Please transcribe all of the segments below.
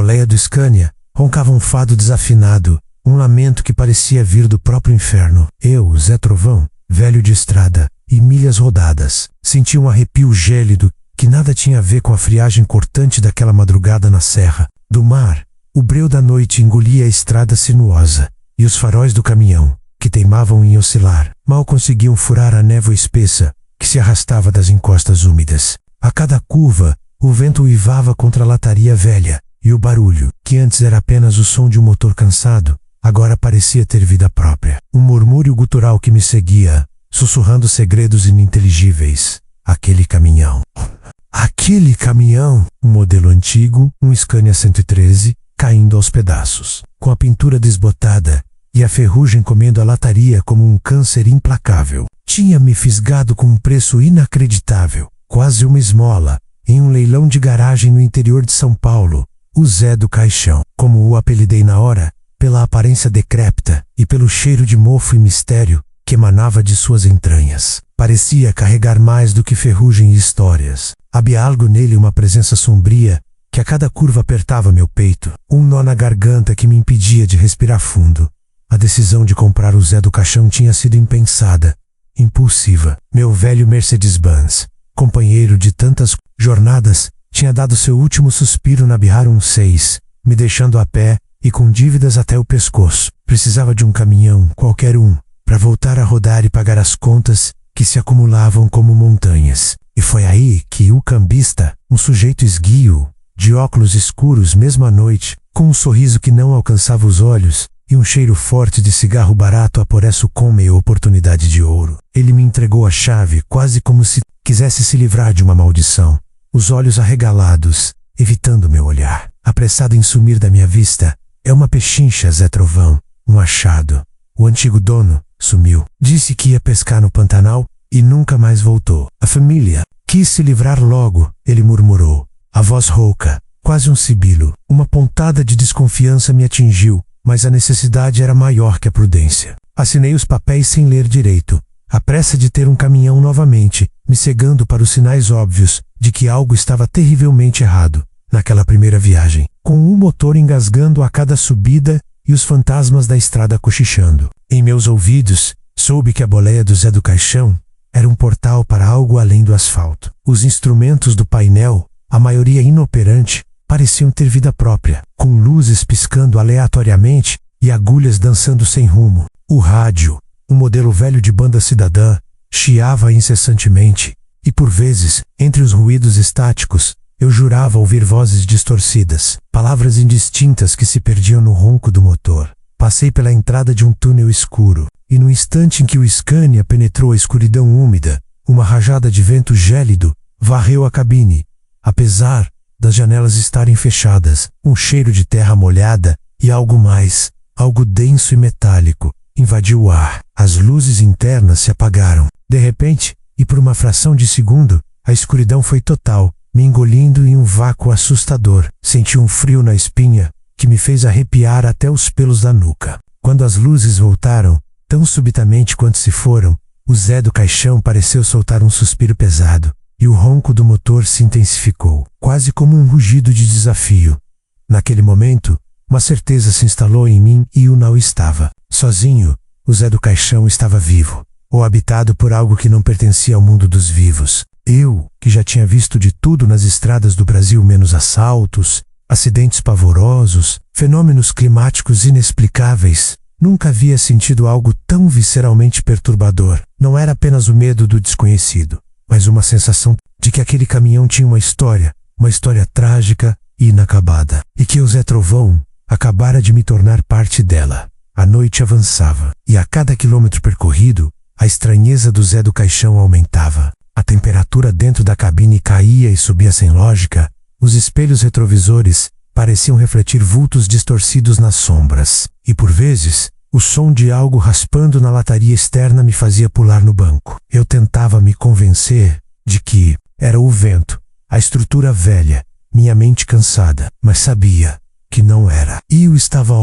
boleia do Scania roncava um fado desafinado, um lamento que parecia vir do próprio inferno. Eu, Zé Trovão, velho de estrada e milhas rodadas, senti um arrepio gélido que nada tinha a ver com a friagem cortante daquela madrugada na serra. Do mar, o breu da noite engolia a estrada sinuosa, e os faróis do caminhão, que teimavam em oscilar, mal conseguiam furar a névoa espessa que se arrastava das encostas úmidas. A cada curva, o vento uivava contra a lataria velha, e o barulho, que antes era apenas o som de um motor cansado, agora parecia ter vida própria. Um murmúrio gutural que me seguia, sussurrando segredos ininteligíveis. Aquele caminhão. Aquele caminhão! Um modelo antigo, um Scania 113, caindo aos pedaços, com a pintura desbotada e a ferrugem comendo a lataria como um câncer implacável. Tinha me fisgado com um preço inacreditável, quase uma esmola, em um leilão de garagem no interior de São Paulo, o Zé do Caixão, como o apelidei na hora, pela aparência decrépita e pelo cheiro de mofo e mistério que emanava de suas entranhas. Parecia carregar mais do que ferrugem e histórias. Havia algo nele, uma presença sombria, que a cada curva apertava meu peito, um nó na garganta que me impedia de respirar fundo. A decisão de comprar o Zé do Caixão tinha sido impensada, impulsiva. Meu velho Mercedes-Benz, companheiro de tantas jornadas, tinha dado seu último suspiro na BR 16, me deixando a pé e com dívidas até o pescoço. Precisava de um caminhão, qualquer um, para voltar a rodar e pagar as contas que se acumulavam como montanhas. E foi aí que o cambista, um sujeito esguio, de óculos escuros mesmo à noite, com um sorriso que não alcançava os olhos e um cheiro forte de cigarro barato aporeço com meia oportunidade de ouro. Ele me entregou a chave quase como se quisesse se livrar de uma maldição, os olhos arregalados, evitando meu olhar. Apressado em sumir da minha vista, é uma pechincha, Zé Trovão, um achado. O antigo dono sumiu. Disse que ia pescar no Pantanal e nunca mais voltou. A família quis se livrar logo, ele murmurou. A voz rouca, quase um sibilo. Uma pontada de desconfiança me atingiu, mas a necessidade era maior que a prudência. Assinei os papéis sem ler direito. A pressa de ter um caminhão novamente, me cegando para os sinais óbvios de que algo estava terrivelmente errado naquela primeira viagem, com o motor engasgando a cada subida e os fantasmas da estrada cochichando. Em meus ouvidos, soube que a boleia do Zé do Caixão era um portal para algo além do asfalto. Os instrumentos do painel, a maioria inoperante, pareciam ter vida própria, com luzes piscando aleatoriamente e agulhas dançando sem rumo. O rádio, um modelo velho de banda cidadã, chiava incessantemente, e por vezes, entre os ruídos estáticos, eu jurava ouvir vozes distorcidas, palavras indistintas que se perdiam no ronco do motor. Passei pela entrada de um túnel escuro, e no instante em que o Scania penetrou a escuridão úmida, uma rajada de vento gélido varreu a cabine. Apesar das janelas estarem fechadas, um cheiro de terra molhada e algo mais, algo denso e metálico, invadiu o ar. As luzes internas se apagaram. De repente, e por uma fração de segundo, a escuridão foi total, me engolindo em um vácuo assustador. Senti um frio na espinha, que me fez arrepiar até os pelos da nuca. Quando as luzes voltaram, tão subitamente quanto se foram, o Zé do Caixão pareceu soltar um suspiro pesado, e o ronco do motor se intensificou, quase como um rugido de desafio. Naquele momento, uma certeza se instalou em mim e eu não estava sozinho. O Zé do Caixão estava vivo, ou habitado por algo que não pertencia ao mundo dos vivos. Eu, que já tinha visto de tudo nas estradas do Brasil menos assaltos, acidentes pavorosos, fenômenos climáticos inexplicáveis, nunca havia sentido algo tão visceralmente perturbador. Não era apenas o medo do desconhecido, mas uma sensação de que aquele caminhão tinha uma história trágica e inacabada, e que o Zé Trovão acabara de me tornar parte dela. A noite avançava, e a cada quilômetro percorrido, a estranheza do Zé do Caixão aumentava. A temperatura dentro da cabine caía e subia sem lógica. Os espelhos retrovisores pareciam refletir vultos distorcidos nas sombras. E por vezes, o som de algo raspando na lataria externa me fazia pular no banco. Eu tentava me convencer de que era o vento, a estrutura velha, minha mente cansada, mas sabia que não era. E eu estava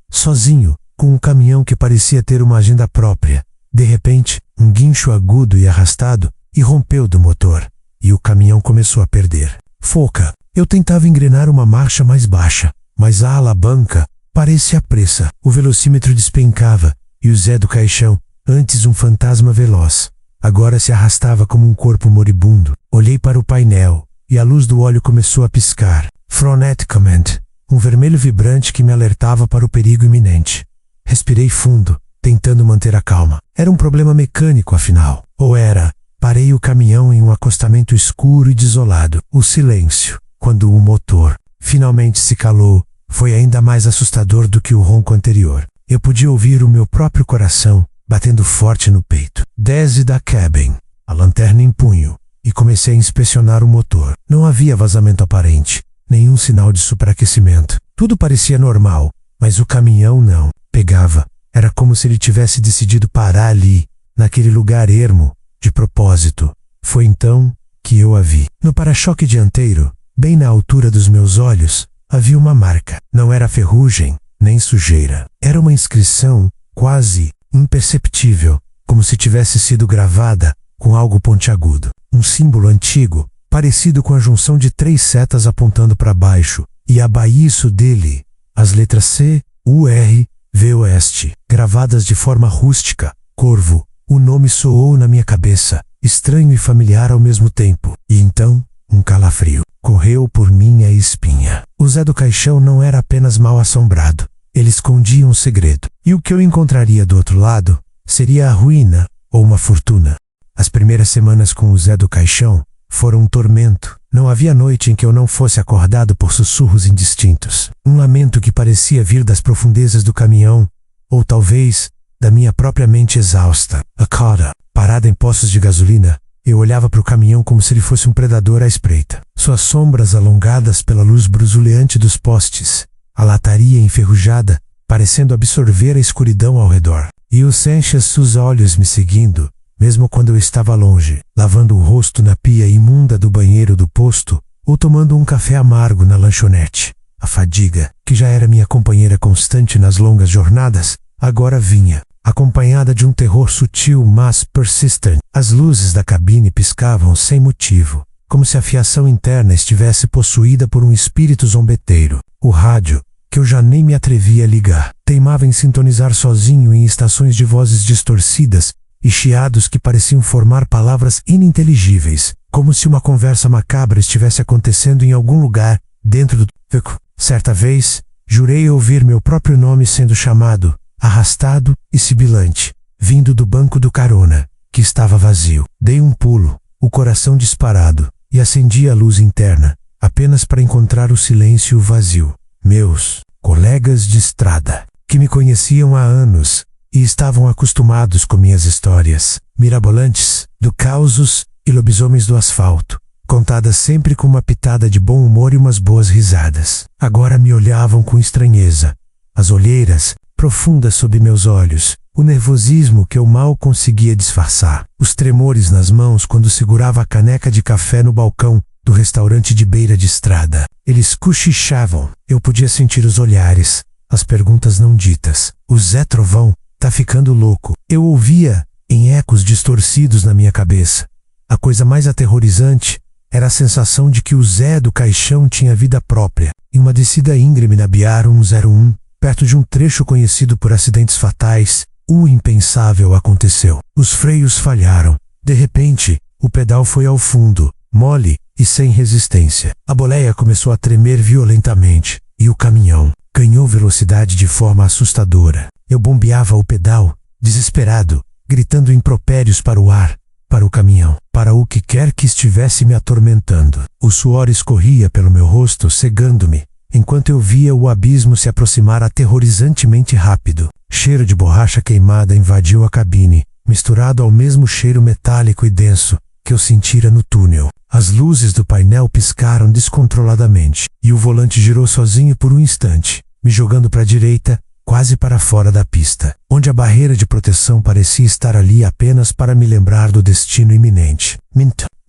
sozinho, com um caminhão que parecia ter uma agenda própria. De repente, um guincho agudo e arrastado irrompeu do motor, e o caminhão começou a perder foca. Eu tentava engrenar uma marcha mais baixa, mas a alavanca parecia pressa. O velocímetro despencava, e o Zé do Caixão, antes um fantasma veloz, agora se arrastava como um corpo moribundo. Olhei para o painel, e a luz do óleo começou a piscar. Freneticamente, um vermelho vibrante que me alertava para o perigo iminente. Respirei fundo, tentando manter a calma. Era um problema mecânico, afinal. Ou era? Parei o caminhão em um acostamento escuro e desolado. O silêncio, quando o motor finalmente se calou, foi ainda mais assustador do que o ronco anterior. Eu podia ouvir o meu próprio coração batendo forte no peito. Desce da cabine, a lanterna em punho, e comecei a inspecionar o motor. Não havia vazamento aparente, nenhum sinal de superaquecimento. Tudo parecia normal, mas o caminhão não. Pegava. Era como se ele tivesse decidido parar ali, naquele lugar ermo, de propósito. Foi então que eu a vi. No para-choque dianteiro, bem na altura dos meus olhos, havia uma marca. Não era ferrugem, nem sujeira. Era uma inscrição quase imperceptível, como se tivesse sido gravada com algo pontiagudo. Um símbolo antigo, parecido com a junção de 3 setas apontando para baixo, e abaixo dele, as letras C, U, R, V Oeste, gravadas de forma rústica. Corvo. O nome soou na minha cabeça, estranho e familiar ao mesmo tempo. E então, um calafrio correu por minha espinha. O Zé do Caixão não era apenas mal assombrado. Ele escondia um segredo. E o que eu encontraria do outro lado seria a ruína ou uma fortuna. As primeiras semanas com o Zé do Caixão foram um tormento. Não havia noite em que eu não fosse acordado por sussurros indistintos. Um lamento que parecia vir das profundezas do caminhão, ou talvez da minha própria mente exausta. Acorda, parada em poços de gasolina, eu olhava para o caminhão como se ele fosse um predador à espreita. Suas sombras alongadas pela luz brusuleante dos postes, a lataria enferrujada, parecendo absorver a escuridão ao redor. E o Sanches seus olhos me seguindo, mesmo quando eu estava longe, lavando o rosto na pia imunda do banheiro do posto, ou tomando um café amargo na lanchonete. A fadiga, que já era minha companheira constante nas longas jornadas, agora vinha, acompanhada de um terror sutil mas persistente. As luzes da cabine piscavam sem motivo, como se a fiação interna estivesse possuída por um espírito zombeteiro. O rádio, que eu já nem me atrevia a ligar, teimava em sintonizar sozinho em estações de vozes distorcidas e chiados que pareciam formar palavras ininteligíveis, como se uma conversa macabra estivesse acontecendo em algum lugar dentro do beco. Certa vez, jurei ouvir meu próprio nome sendo chamado, arrastado e sibilante, vindo do banco do carona, que estava vazio. Dei um pulo, o coração disparado, e acendi a luz interna, apenas para encontrar o silêncio e o vazio. Meus colegas de estrada, que me conheciam há anos e estavam acostumados com minhas histórias mirabolantes, do causos e lobisomens do asfalto, contadas sempre com uma pitada de bom humor e umas boas risadas. Agora me olhavam com estranheza, as olheiras profundas sob meus olhos, o nervosismo que eu mal conseguia disfarçar, os tremores nas mãos quando segurava a caneca de café no balcão do restaurante de beira de estrada. Eles cochichavam, eu podia sentir os olhares, as perguntas não ditas. O Zé Trovão tá ficando louco. Eu ouvia em ecos distorcidos na minha cabeça. A coisa mais aterrorizante era a sensação de que o Zé do Caixão tinha vida própria. Em uma descida íngreme na BR 101, perto de um trecho conhecido por acidentes fatais, o impensável aconteceu. Os freios falharam. De repente, o pedal foi ao fundo, mole e sem resistência. A boleia começou a tremer violentamente, e o caminhão ganhou velocidade de forma assustadora. Eu bombeava o pedal, desesperado, gritando impropérios para o ar, para o caminhão, para o que quer que estivesse me atormentando. O suor escorria pelo meu rosto, cegando-me, enquanto eu via o abismo se aproximar aterrorizantemente rápido. Cheiro de borracha queimada invadiu a cabine, misturado ao mesmo cheiro metálico e denso que eu sentira no túnel. As luzes do painel piscaram descontroladamente, e o volante girou sozinho por um instante, me jogando para a direita, quase para fora da pista, onde a barreira de proteção parecia estar ali apenas para me lembrar do destino iminente.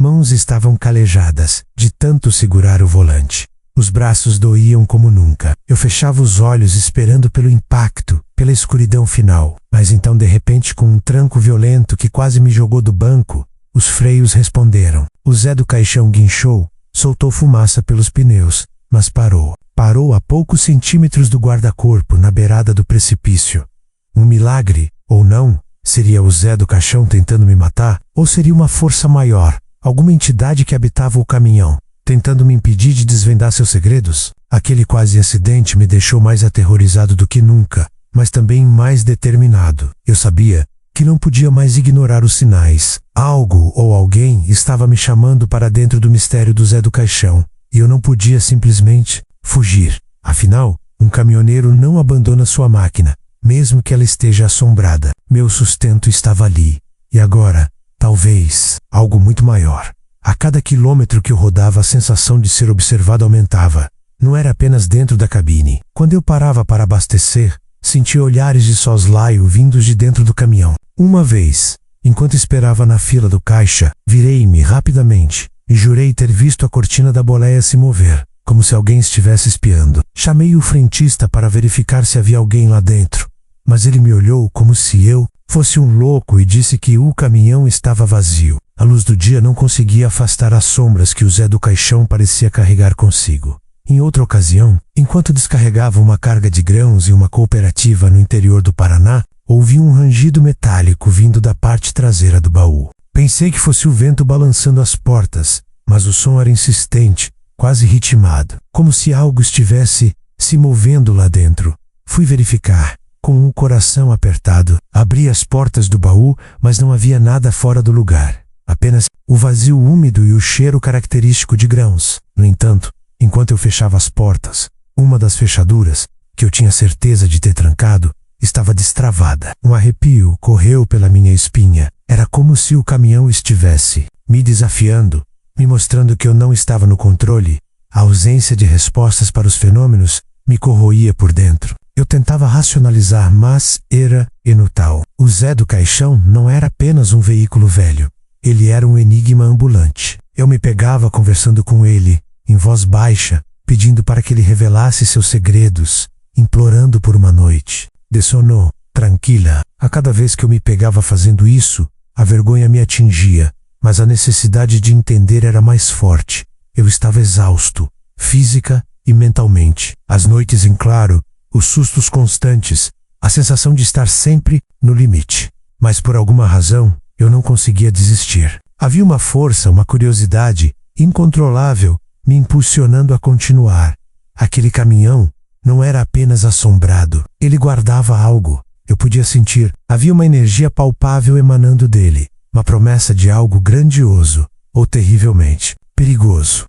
Mãos estavam calejadas, de tanto segurar o volante. Os braços doíam como nunca. Eu fechava os olhos esperando pelo impacto, pela escuridão final. Mas então, de repente, com um tranco violento que quase me jogou do banco, os freios responderam. O Zé do Caixão guinchou, soltou fumaça pelos pneus, mas parou. Parou a poucos centímetros do guarda-corpo, na beirada do precipício. Um milagre, ou não? Seria o Zé do Caixão tentando me matar? Ou seria uma força maior, alguma entidade que habitava o caminhão, tentando me impedir de desvendar seus segredos? Aquele quase acidente me deixou mais aterrorizado do que nunca, mas também mais determinado. Eu sabia que não podia mais ignorar os sinais. Algo ou alguém estava me chamando para dentro do mistério do Zé do Caixão, e eu não podia simplesmente fugir. Afinal, um caminhoneiro não abandona sua máquina, mesmo que ela esteja assombrada. Meu sustento estava ali. E agora, talvez, algo muito maior. A cada quilômetro que eu rodava, a sensação de ser observado aumentava. Não era apenas dentro da cabine. Quando eu parava para abastecer, sentia olhares de soslaio vindos de dentro do caminhão. Uma vez, enquanto esperava na fila do caixa, virei-me rapidamente e jurei ter visto a cortina da boleia se mover, como se alguém estivesse espiando. Chamei o frentista para verificar se havia alguém lá dentro, mas ele me olhou como se eu fosse um louco e disse que o caminhão estava vazio. A luz do dia não conseguia afastar as sombras que o Zé do Caixão parecia carregar consigo. Em outra ocasião, enquanto descarregava uma carga de grãos em uma cooperativa no interior do Paraná, ouvi um rangido metálico vindo da parte traseira do baú. Pensei que fosse o vento balançando as portas, mas o som era insistente, quase ritmado, como se algo estivesse se movendo lá dentro. Fui verificar. Com o coração apertado, abri as portas do baú, mas não havia nada fora do lugar. Apenas o vazio úmido e o cheiro característico de grãos. No entanto, enquanto eu fechava as portas, uma das fechaduras, que eu tinha certeza de ter trancado, estava destravada. Um arrepio correu pela minha espinha. Era como se o caminhão estivesse me desafiando, me mostrando que eu não estava no controle. A ausência de respostas para os fenômenos me corroía por dentro. Eu tentava racionalizar, mas era inútil. O Zé do Caixão não era apenas um veículo velho. Ele era um enigma ambulante. Eu me pegava conversando com ele, em voz baixa, pedindo para que ele revelasse seus segredos, implorando por uma noite de sono tranquila. A cada vez que eu me pegava fazendo isso, a vergonha me atingia, mas a necessidade de entender era mais forte. Eu estava exausto, física e mentalmente. As noites em claro, os sustos constantes, a sensação de estar sempre no limite. Mas por alguma razão, eu não conseguia desistir. Havia uma força, uma curiosidade incontrolável me impulsionando a continuar. Aquele caminhão não era apenas assombrado. Ele guardava algo. Eu podia sentir. Havia uma energia palpável emanando dele. Uma promessa de algo grandioso ou terrivelmente perigoso.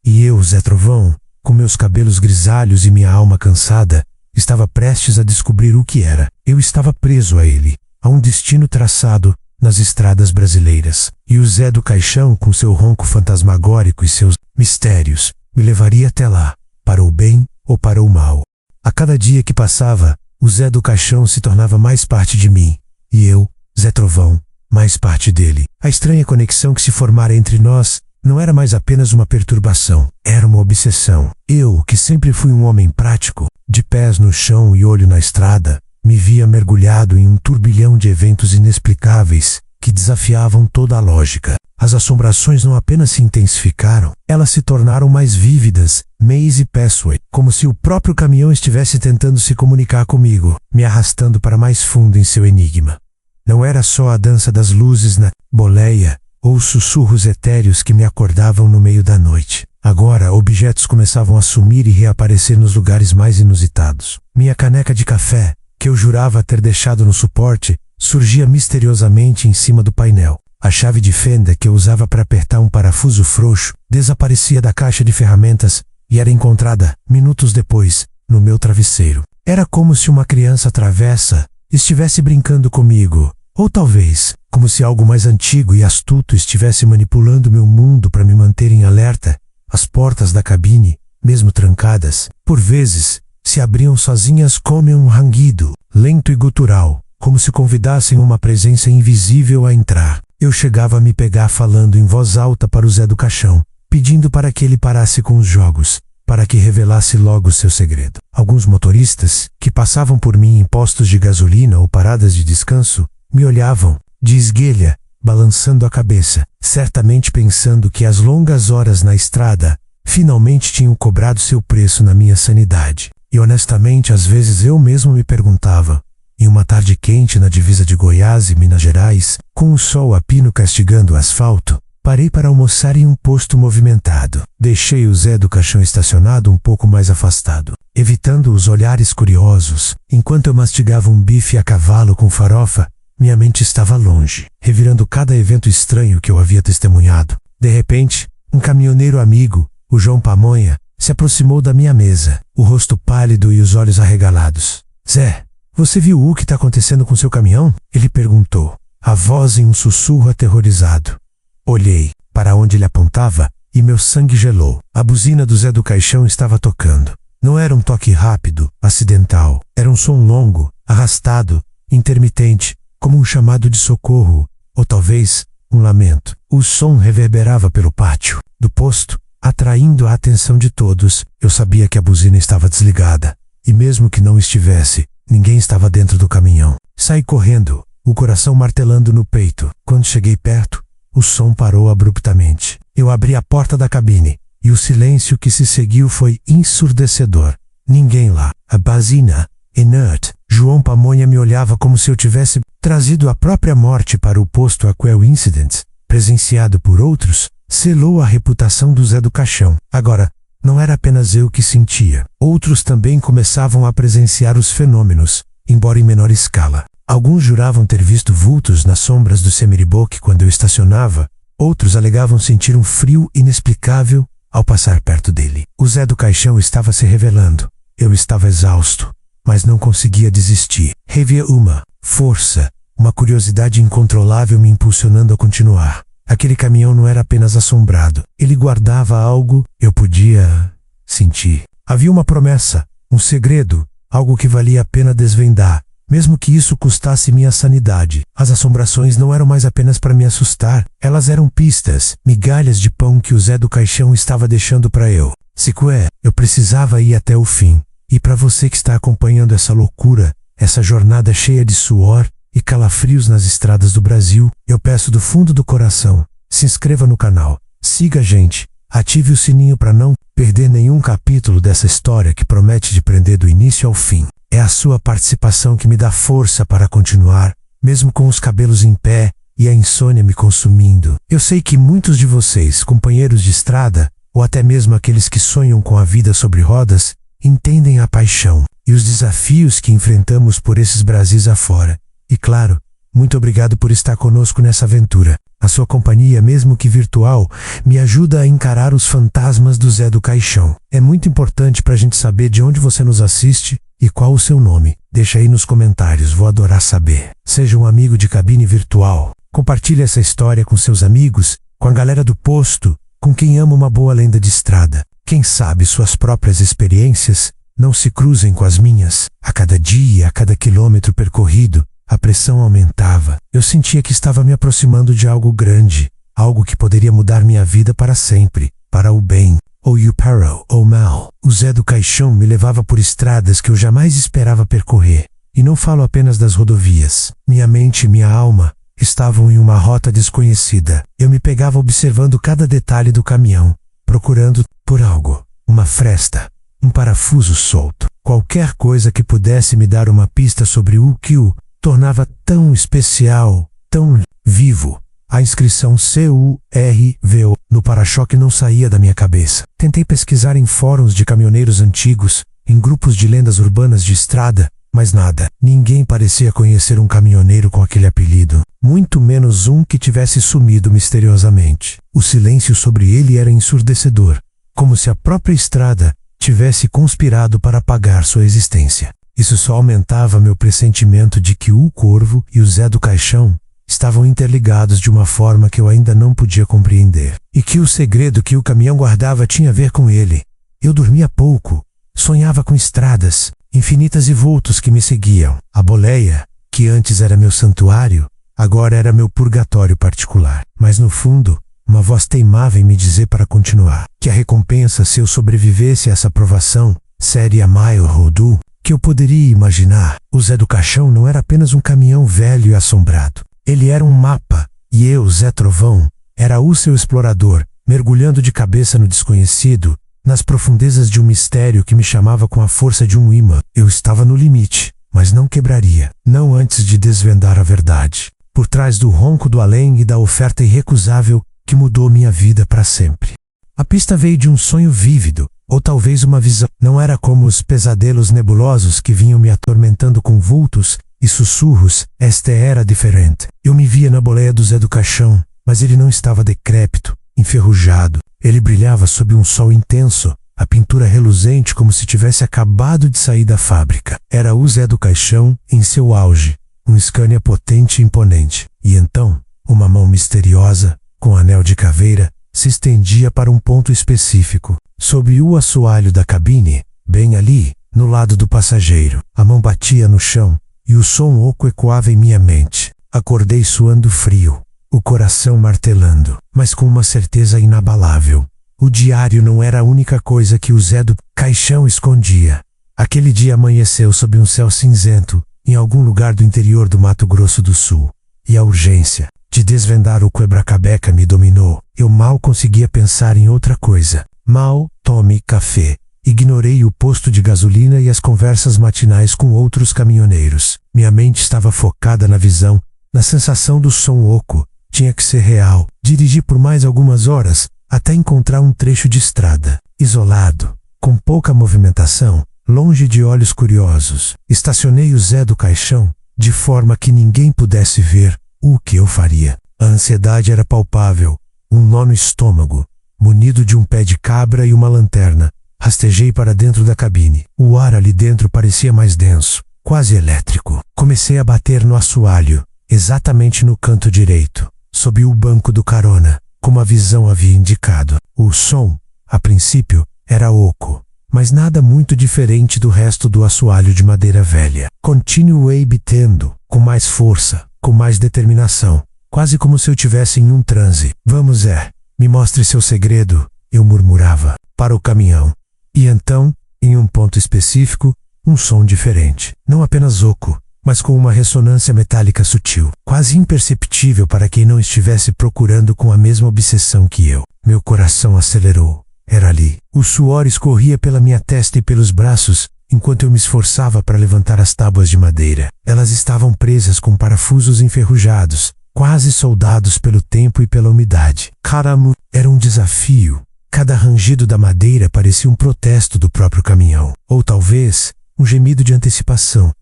E eu, Zé Trovão, com meus cabelos grisalhos e minha alma cansada, estava prestes a descobrir o que era. Eu estava preso a ele, a um destino traçado nas estradas brasileiras. E o Zé do Caixão, com seu ronco fantasmagórico e seus mistérios, me levaria até lá, para o bem ou para o mal. A cada dia que passava, o Zé do Caixão se tornava mais parte de mim, e eu, Zé Trovão, mais parte dele. A estranha conexão que se formara entre nós não era mais apenas uma perturbação, era uma obsessão. Eu, que sempre fui um homem prático, de pés no chão e olho na estrada, me via mergulhado em um turbilhão de eventos inexplicáveis que desafiavam toda a lógica. As assombrações não apenas se intensificaram, elas se tornaram mais vívidas, Maze Passway, como se o próprio caminhão estivesse tentando se comunicar comigo, me arrastando para mais fundo em seu enigma. Não era só a dança das luzes na boleia, ou os sussurros etéreos que me acordavam no meio da noite. Agora, objetos começavam a sumir e reaparecer nos lugares mais inusitados. Minha caneca de café, que eu jurava ter deixado no suporte, surgia misteriosamente em cima do painel. A chave de fenda que eu usava para apertar um parafuso frouxo desaparecia da caixa de ferramentas e era encontrada, minutos depois, no meu travesseiro. Era como se uma criança travessa estivesse brincando comigo, ou talvez, como se algo mais antigo e astuto estivesse manipulando meu mundo para me manter em alerta. As portas da cabine, mesmo trancadas, por vezes, se abriam sozinhas como um rangido, lento e gutural, como se convidassem uma presença invisível a entrar. Eu chegava a me pegar falando em voz alta para o Zé do Caixão, pedindo para que ele parasse com os jogos, para que revelasse logo seu segredo. Alguns motoristas, que passavam por mim em postos de gasolina ou paradas de descanso, me olhavam, de esguelha, balançando a cabeça, certamente pensando que as longas horas na estrada finalmente tinham cobrado seu preço na minha sanidade. E honestamente, às vezes eu mesmo me perguntava, em uma tarde quente na divisa de Goiás e Minas Gerais, com o sol a pino castigando o asfalto, parei para almoçar em um posto movimentado. Deixei o Zé do Caixão estacionado um pouco mais afastado, evitando os olhares curiosos. Enquanto eu mastigava um bife a cavalo com farofa, minha mente estava longe, revirando cada evento estranho que eu havia testemunhado. De repente, um caminhoneiro amigo, o João Pamonha, se aproximou da minha mesa, o rosto pálido e os olhos arregalados. Zé, você viu o que está acontecendo com seu caminhão? Ele perguntou, a voz em um sussurro aterrorizado. Olhei para onde ele apontava e meu sangue gelou. A buzina do Zé do Caixão estava tocando. Não era um toque rápido, acidental. Era um som longo, arrastado, intermitente, como um chamado de socorro, ou talvez um lamento. O som reverberava pelo pátio do posto, atraindo a atenção de todos. Eu sabia que a buzina estava desligada, e mesmo que não estivesse, ninguém estava dentro do caminhão. Saí correndo, o coração martelando no peito. Quando cheguei perto, o som parou abruptamente. Eu abri a porta da cabine, e o silêncio que se seguiu foi ensurdecedor. Ninguém lá. A buzina, inerte. João Pamonha me olhava como se eu tivesse trazido a própria morte para o posto a Quell Incident, presenciado por outros, selou a reputação do Zé do Caixão. Agora, não era apenas eu que sentia. Outros também começavam a presenciar os fenômenos, embora em menor escala. Alguns juravam ter visto vultos nas sombras do Semiriboque quando eu estacionava, outros alegavam sentir um frio inexplicável ao passar perto dele. O Zé do Caixão estava se revelando. Eu estava exausto, mas não conseguia desistir. Havia uma força, uma curiosidade incontrolável me impulsionando a continuar. Aquele caminhão não era apenas assombrado. Ele guardava algo, eu podia sentir. Havia uma promessa, um segredo, algo que valia a pena desvendar, mesmo que isso custasse minha sanidade. As assombrações não eram mais apenas para me assustar, elas eram pistas, migalhas de pão que o Zé do Caixão estava deixando para eu. Sicué, eu precisava ir até o fim. E para você que está acompanhando essa loucura, essa jornada cheia de suor e calafrios nas estradas do Brasil, eu peço do fundo do coração, se inscreva no canal, siga a gente, ative o sininho para não perder nenhum capítulo dessa história que promete de prender do início ao fim. É a sua participação que me dá força para continuar, mesmo com os cabelos em pé e a insônia me consumindo. Eu sei que muitos de vocês, companheiros de estrada, ou até mesmo aqueles que sonham com a vida sobre rodas, entendem a paixão e os desafios que enfrentamos por esses Brasis afora. E claro, muito obrigado por estar conosco nessa aventura. A sua companhia, mesmo que virtual, me ajuda a encarar os fantasmas do Zé do Caixão. É muito importante para a gente saber de onde você nos assiste e qual o seu nome. Deixa aí nos comentários, vou adorar saber. Seja um amigo de cabine virtual. Compartilhe essa história com seus amigos, com a galera do posto, com quem ama uma boa lenda de estrada. Quem sabe suas próprias experiências não se cruzem com as minhas. A cada dia, a cada quilômetro percorrido, a pressão aumentava. Eu sentia que estava me aproximando de algo grande, algo que poderia mudar minha vida para sempre, para o bem, ou o para o mal. O Zé do Caixão me levava por estradas que eu jamais esperava percorrer. E não falo apenas das rodovias. Minha mente e minha alma estavam em uma rota desconhecida. Eu me pegava observando cada detalhe do caminhão, procurando por algo, uma fresta, um parafuso solto, qualquer coisa que pudesse me dar uma pista sobre o que o tornava tão especial, tão vivo. A inscrição CURVO no para-choque não saía da minha cabeça. Tentei pesquisar em fóruns de caminhoneiros antigos, em grupos de lendas urbanas de estrada, mas nada. Ninguém parecia conhecer um caminhoneiro com aquele apelido, muito menos um que tivesse sumido misteriosamente. O silêncio sobre ele era ensurdecedor, como se a própria estrada tivesse conspirado para apagar sua existência. Isso só aumentava meu pressentimento de que o Corvo e o Zé do Caixão estavam interligados de uma forma que eu ainda não podia compreender. E que o segredo que o caminhão guardava tinha a ver com ele. Eu dormia pouco, sonhava com estradas, infinitas e vultos que me seguiam. A boleia, que antes era meu santuário, agora era meu purgatório particular. Mas no fundo, uma voz teimava em me dizer para continuar, que a recompensa se eu sobrevivesse a essa provação seria maior Rodu que eu poderia imaginar. O Zé do Caixão não era apenas um caminhão velho e assombrado. Ele era um mapa, e eu, Zé Trovão, era o seu explorador, mergulhando de cabeça no desconhecido, nas profundezas de um mistério que me chamava com a força de um imã. Eu estava no limite, mas não quebraria, não antes de desvendar a verdade. Por trás do ronco do além e da oferta irrecusável que mudou minha vida para sempre. A pista veio de um sonho vívido, ou talvez uma visão. Não era como os pesadelos nebulosos que vinham me atormentando com vultos e sussurros. Esta era diferente. Eu me via na boleia do Zé do Caixão, mas ele não estava decrépito, enferrujado. Ele brilhava sob um sol intenso, a pintura reluzente como se tivesse acabado de sair da fábrica. Era o Zé do Caixão em seu auge, um Scania potente e imponente. E então, uma mão misteriosa, com anel de caveira, se estendia para um ponto específico, sob o assoalho da cabine, bem ali, no lado do passageiro. A mão batia no chão, e o som oco ecoava em minha mente. Acordei suando frio, o coração martelando, mas com uma certeza inabalável. O diário não era a única coisa que o Zé do Caixão escondia. Aquele dia amanheceu sob um céu cinzento, em algum lugar do interior do Mato Grosso do Sul. E a urgência de desvendar o quebra-cabeça me dominou. Eu mal conseguia pensar em outra coisa. Mal tomei café. Ignorei o posto de gasolina e as conversas matinais com outros caminhoneiros. Minha mente estava focada na visão, na sensação do som oco. Tinha que ser real. Dirigi por mais algumas horas, até encontrar um trecho de estrada, isolado, com pouca movimentação, longe de olhos curiosos. Estacionei o Zé do Caixão, de forma que ninguém pudesse ver o que eu faria. A ansiedade era palpável, um nó no estômago. Munido de um pé de cabra e uma lanterna, rastejei para dentro da cabine. O ar ali dentro parecia mais denso, quase elétrico. Comecei a bater no assoalho, exatamente no canto direito, sob o banco do carona, como a visão havia indicado. O som, a princípio, era oco, mas nada muito diferente do resto do assoalho de madeira velha. Continuei batendo, com mais força, com mais determinação, quase como se eu tivesse em um transe. Vamos, Zé, me mostre seu segredo, eu murmurava, para o caminhão. E então, em um ponto específico, um som diferente. Não apenas oco, mas com uma ressonância metálica sutil, quase imperceptível para quem não estivesse procurando com a mesma obsessão que eu. Meu coração acelerou. Era ali. O suor escorria pela minha testa e pelos braços, enquanto eu me esforçava para levantar as tábuas de madeira. Elas estavam presas com parafusos enferrujados, quase soldados pelo tempo e pela umidade. Caramba, era um desafio. Cada rangido da madeira parecia um protesto do próprio caminhão. Ou talvez, um gemido de antecipação.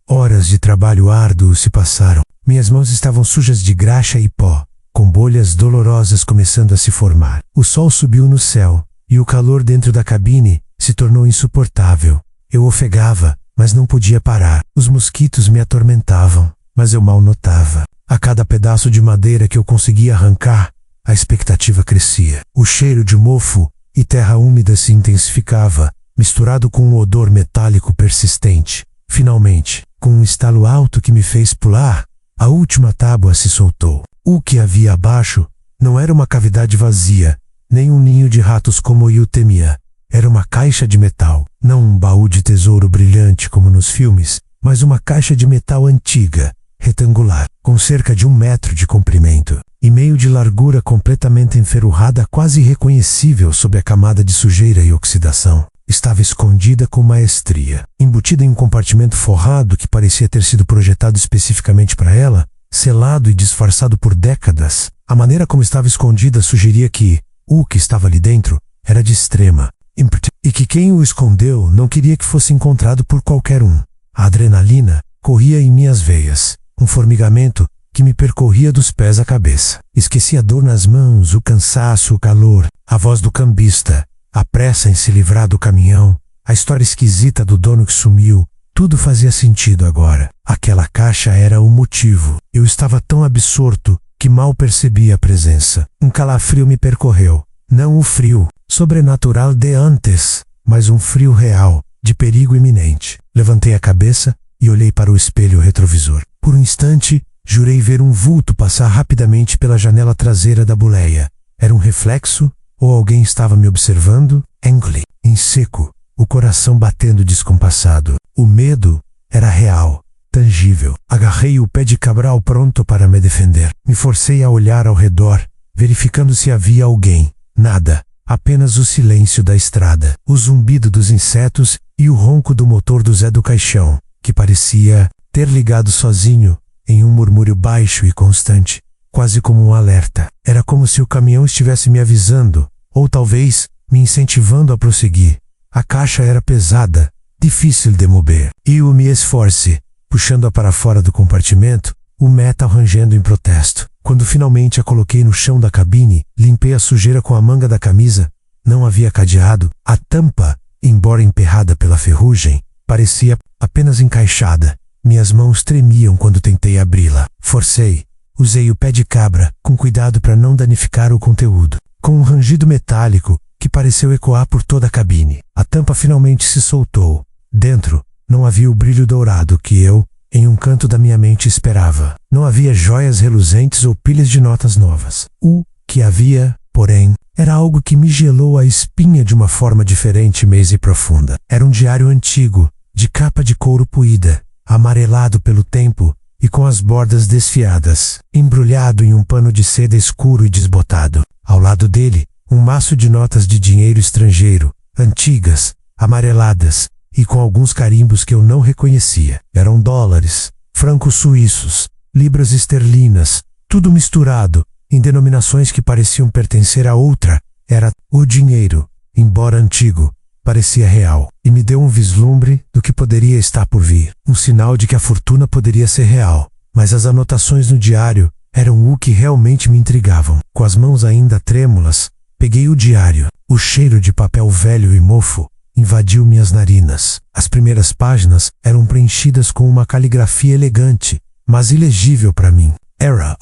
Horas de trabalho árduo se passaram. Minhas mãos estavam sujas de graxa e pó, com bolhas dolorosas começando a se formar. O sol subiu no céu, e o calor dentro da cabine se tornou insuportável. Eu ofegava, mas não podia parar. Os mosquitos me atormentavam, mas eu mal notava. A cada pedaço de madeira que eu conseguia arrancar, a expectativa crescia. O cheiro de mofo e terra úmida se intensificava, misturado com um odor metálico persistente. Finalmente, com um estalo alto que me fez pular, a última tábua se soltou. O que havia abaixo não era uma cavidade vazia, nem um ninho de ratos como eu temia. Era uma caixa de metal, não um baú de tesouro brilhante como nos filmes, mas uma caixa de metal antiga, retangular, com cerca de 1 metro de comprimento, e meio de largura, completamente enferrujada, quase irreconhecível sob a camada de sujeira e oxidação. Estava escondida com maestria, embutida em um compartimento forrado que parecia ter sido projetado especificamente para ela, selado e disfarçado por décadas. A maneira como estava escondida sugeria que o que estava ali dentro era de extrema importância, e que quem o escondeu não queria que fosse encontrado por qualquer um. A adrenalina corria em minhas veias, um formigamento que me percorria dos pés à cabeça. Esqueci a dor nas mãos, o cansaço, o calor, a voz do cambista, a pressa em se livrar do caminhão, a história esquisita do dono que sumiu. Tudo fazia sentido agora. Aquela caixa era o motivo. Eu estava tão absorto que mal percebi a presença. Um calafrio me percorreu. Não o frio sobrenatural de antes, mas um frio real, de perigo iminente. Levantei a cabeça e olhei para o espelho retrovisor. Por um instante, jurei ver um vulto passar rapidamente pela janela traseira da boleia. Era um reflexo? Ou alguém estava me observando? Engoli, em seco, o coração batendo descompassado. O medo era real, tangível. Agarrei o pé de cabral pronto para me defender. Me forcei a olhar ao redor, verificando se havia alguém. Nada. Apenas o silêncio da estrada, o zumbido dos insetos e o ronco do motor do Zé do Caixão, que parecia ter ligado sozinho em um murmúrio baixo e constante, quase como um alerta. Era como se o caminhão estivesse me avisando, ou talvez me incentivando a prosseguir. A caixa era pesada, difícil de mover. E o me esforce, puxando-a para fora do compartimento, o metal rangendo em protesto. Quando finalmente a coloquei no chão da cabine, limpei a sujeira com a manga da camisa. Não havia cadeado. A tampa, embora emperrada pela ferrugem, parecia apenas encaixada. Minhas mãos tremiam quando tentei abri-la. Forcei. Usei o pé de cabra, com cuidado para não danificar o conteúdo. Com um rangido metálico, que pareceu ecoar por toda a cabine, a tampa finalmente se soltou. Dentro, não havia o brilho dourado que eu, em um canto da minha mente, esperava. Não havia joias reluzentes ou pilhas de notas novas. O que havia, porém, era algo que me gelou a espinha de uma forma diferente, mesa e profunda. Era um diário antigo, de capa de couro puída, amarelado pelo tempo e com as bordas desfiadas, embrulhado em um pano de seda escuro e desbotado. Ao lado dele, um maço de notas de dinheiro estrangeiro, antigas, amareladas, e com alguns carimbos que eu não reconhecia. Eram dólares, francos suíços, libras esterlinas, tudo misturado, em denominações que pareciam pertencer a outra. Era o dinheiro, embora antigo, parecia real, e me deu um vislumbre do que poderia estar por vir. Um sinal de que a fortuna poderia ser real, mas as anotações no diário eram o que realmente me intrigavam. Com as mãos ainda trêmulas, peguei o diário. O cheiro de papel velho e mofo invadiu minhas narinas. As primeiras páginas eram preenchidas com uma caligrafia elegante, mas ilegível para mim. Era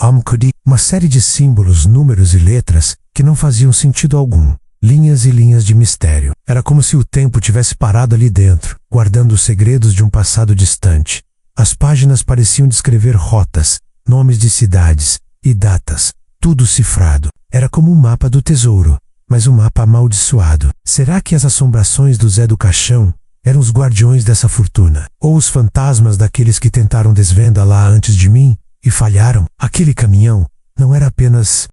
uma série de símbolos, números e letras que não faziam sentido algum. Linhas e linhas de mistério. Era como se o tempo tivesse parado ali dentro, guardando os segredos de um passado distante. As páginas pareciam descrever rotas, nomes de cidades e datas, tudo cifrado. Era como um mapa do tesouro, mas um mapa amaldiçoado. Será que as assombrações do Zé do Caixão eram os guardiões dessa fortuna? Ou os fantasmas daqueles que tentaram desvendá-la antes de mim e falharam? Aquele caminhão não era apenas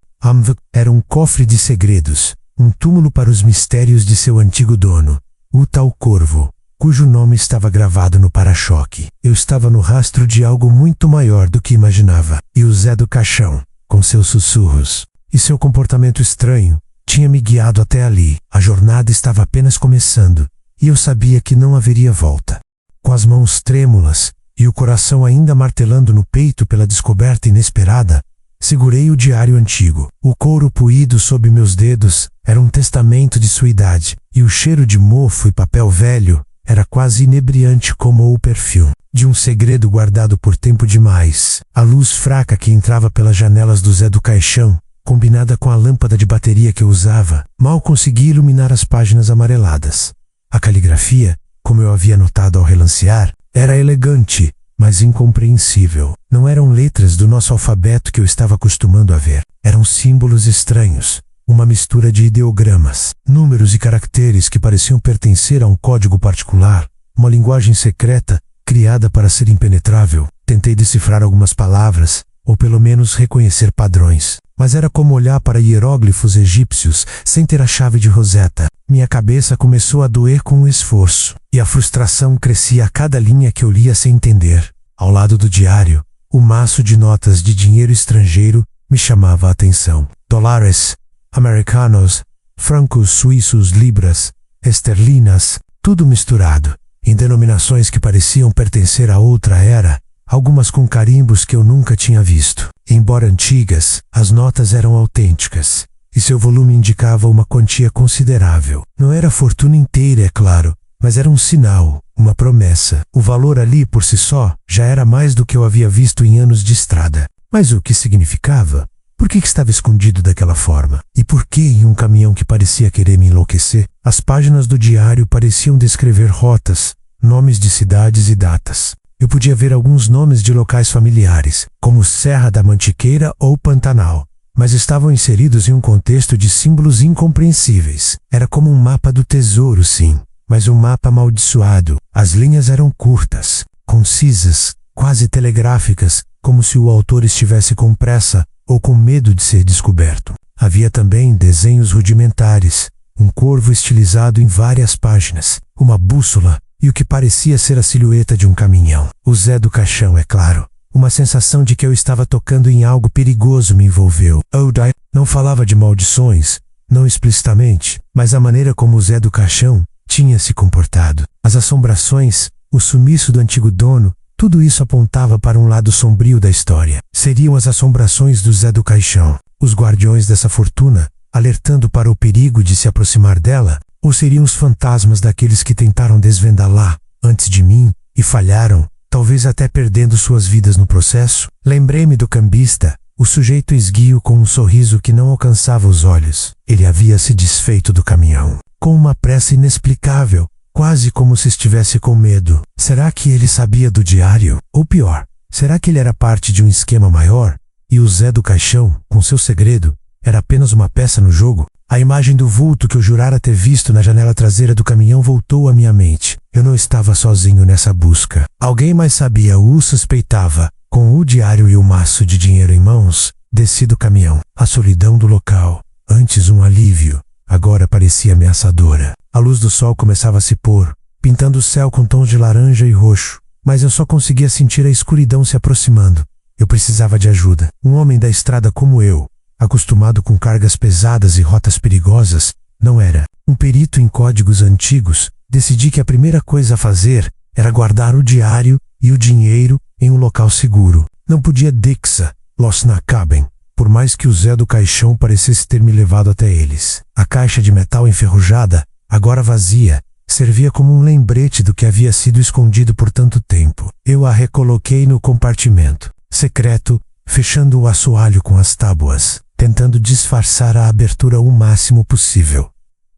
era um cofre de segredos, um túmulo para os mistérios de seu antigo dono, o tal Corvo, cujo nome estava gravado no para-choque. Eu estava no rastro de algo muito maior do que imaginava, e o Zé do Caixão, com seus sussurros e seu comportamento estranho, tinha me guiado até ali. A jornada estava apenas começando, e eu sabia que não haveria volta. Com as mãos trêmulas e o coração ainda martelando no peito pela descoberta inesperada, segurei o diário antigo. O couro puído sob meus dedos era um testamento de sua idade, e o cheiro de mofo e papel velho era quase inebriante como o perfume de um segredo guardado por tempo demais. A luz fraca que entrava pelas janelas do Zé do Caixão, combinada com a lâmpada de bateria que eu usava, mal conseguia iluminar as páginas amareladas. A caligrafia, como eu havia notado ao relancear, era elegante, mas incompreensível. Não eram letras do nosso alfabeto que eu estava acostumando a ver. Eram símbolos estranhos, uma mistura de ideogramas, números e caracteres que pareciam pertencer a um código particular, uma linguagem secreta criada para ser impenetrável. Tentei decifrar algumas palavras, ou pelo menos reconhecer padrões, mas era como olhar para hieróglifos egípcios sem ter a chave de Rosetta. Minha cabeça começou a doer com o esforço, e a frustração crescia a cada linha que eu lia sem entender. Ao lado do diário, o maço de notas de dinheiro estrangeiro me chamava a atenção. Dólares, americanos, francos suíços, libras, esterlinas, tudo misturado, em denominações que pareciam pertencer a outra era, algumas com carimbos que eu nunca tinha visto. Embora antigas, as notas eram autênticas, e seu volume indicava uma quantia considerável. Não era a fortuna inteira, é claro, mas era um sinal, uma promessa. O valor ali, por si só, já era mais do que eu havia visto em anos de estrada. Mas o que significava? Por que estava escondido daquela forma? E por que em um caminhão que parecia querer me enlouquecer? As páginas do diário pareciam descrever rotas, nomes de cidades e datas. Eu podia ver alguns nomes de locais familiares, como Serra da Mantiqueira ou Pantanal, mas estavam inseridos em um contexto de símbolos incompreensíveis. Era como um mapa do tesouro, sim, mas um mapa amaldiçoado. As linhas eram curtas, concisas, quase telegráficas, como se o autor estivesse com pressa ou com medo de ser descoberto. Havia também desenhos rudimentares, um corvo estilizado em várias páginas, uma bússola e o que parecia ser a silhueta de um caminhão. O Zé do Caixão, é claro. Uma sensação de que eu estava tocando em algo perigoso me envolveu. Odai não falava de maldições, não explicitamente, mas a maneira como o Zé do Caixão tinha se comportado. As assombrações, o sumiço do antigo dono, tudo isso apontava para um lado sombrio da história. Seriam as assombrações do Zé do Caixão, os guardiões dessa fortuna, alertando para o perigo de se aproximar dela, ou seriam os fantasmas daqueles que tentaram desvendá-la antes de mim e falharam, talvez até perdendo suas vidas no processo? Lembrei-me do cambista, o sujeito esguio com um sorriso que não alcançava os olhos. Ele havia se desfeito do caminhão, com uma pressa inexplicável, quase como se estivesse com medo. Será que ele sabia do diário? Ou pior, será que ele era parte de um esquema maior? E o Zé do Caixão, com seu segredo, era apenas uma peça no jogo? A imagem do vulto que eu jurara ter visto na janela traseira do caminhão voltou à minha mente. Eu não estava sozinho nessa busca. Alguém mais sabia ou suspeitava. Com o diário e o maço de dinheiro em mãos, desci do caminhão. A solidão do local, antes um alívio, agora parecia ameaçadora. A luz do sol começava a se pôr, pintando o céu com tons de laranja e roxo, mas eu só conseguia sentir a escuridão se aproximando. Eu precisava de ajuda. Um homem da estrada como eu, acostumado com cargas pesadas e rotas perigosas, não era. Um perito em códigos antigos, decidi que a primeira coisa a fazer era guardar o diário e o dinheiro em um local seguro. Não podia Dixa, Los Nacaben, por mais que o Zé do Caixão parecesse ter me levado até eles. A caixa de metal enferrujada, agora vazia, servia como um lembrete do que havia sido escondido por tanto tempo. Eu a recoloquei no compartimento secreto, fechando o assoalho com as tábuas, tentando disfarçar a abertura o máximo possível.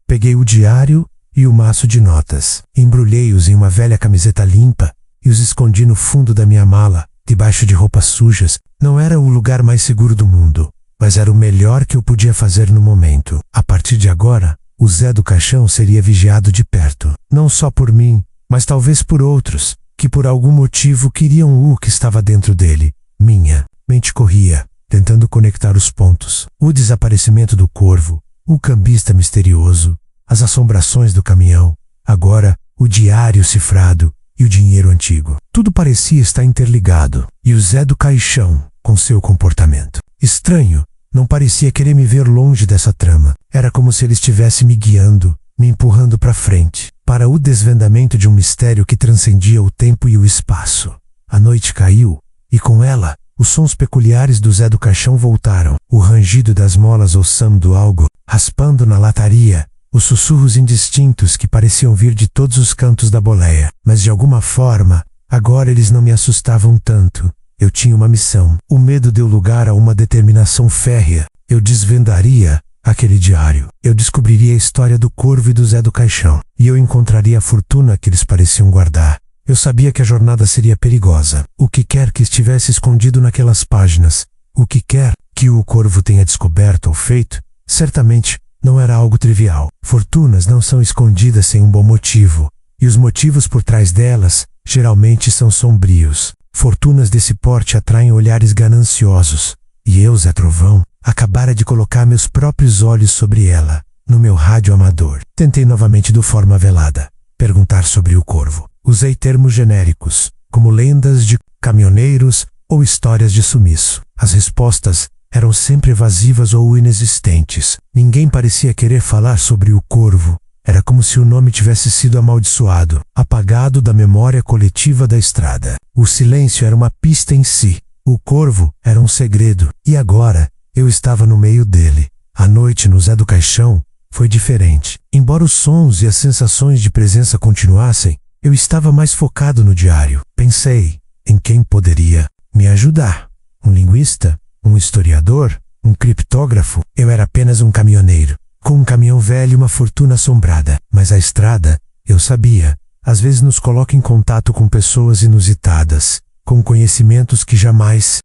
Peguei o diário e o maço de notas, embrulhei-os em uma velha camiseta limpa e os escondi no fundo da minha mala, debaixo de roupas sujas. Não era o lugar mais seguro do mundo, mas era o melhor que eu podia fazer no momento. A partir de agora, o Zé do Caixão seria vigiado de perto, não só por mim, mas talvez por outros, que por algum motivo queriam o que estava dentro dele. Minha mente corria, tentando conectar os pontos. O desaparecimento do corvo, o cambista misterioso, as assombrações do caminhão, agora o diário cifrado e o dinheiro antigo. Tudo parecia estar interligado. E o Zé do Caixão, com seu comportamento estranho, não parecia querer me ver longe dessa trama. Era como se ele estivesse me guiando, me empurrando para frente, para o desvendamento de um mistério que transcendia o tempo e o espaço. A noite caiu, e com ela, os sons peculiares do Zé do Caixão voltaram. O rangido das molas ossando algo, raspando na lataria, os sussurros indistintos que pareciam vir de todos os cantos da boleia. Mas de alguma forma, agora eles não me assustavam tanto. Eu tinha uma missão. O medo deu lugar a uma determinação férrea. Eu desvendaria aquele diário. Eu descobriria a história do corvo e do Zé do Caixão. E eu encontraria a fortuna que eles pareciam guardar. Eu sabia que a jornada seria perigosa. O que quer que estivesse escondido naquelas páginas, o que quer que o corvo tenha descoberto ou feito, certamente não era algo trivial. Fortunas não são escondidas sem um bom motivo, e os motivos por trás delas geralmente são sombrios. Fortunas desse porte atraem olhares gananciosos, e eu, Zé Trovão, acabara de colocar meus próprios olhos sobre ela, no meu rádio amador. Tentei novamente de forma velada perguntar sobre o corvo. Usei termos genéricos, como lendas de caminhoneiros ou histórias de sumiço. As respostas eram sempre evasivas ou inexistentes. Ninguém parecia querer falar sobre o corvo. Era como se o nome tivesse sido amaldiçoado, apagado da memória coletiva da estrada. O silêncio era uma pista em si. O corvo era um segredo. E agora, eu estava no meio dele. A noite no Zé do Caixão foi diferente. Embora os sons e as sensações de presença continuassem, eu estava mais focado no diário. Pensei em quem poderia me ajudar. Um linguista? Um historiador? Um criptógrafo? Eu era apenas um caminhoneiro, com um caminhão velho e uma fortuna assombrada. Mas a estrada, eu sabia, às vezes nos coloca em contato com pessoas inusitadas, com conhecimentos que jamais...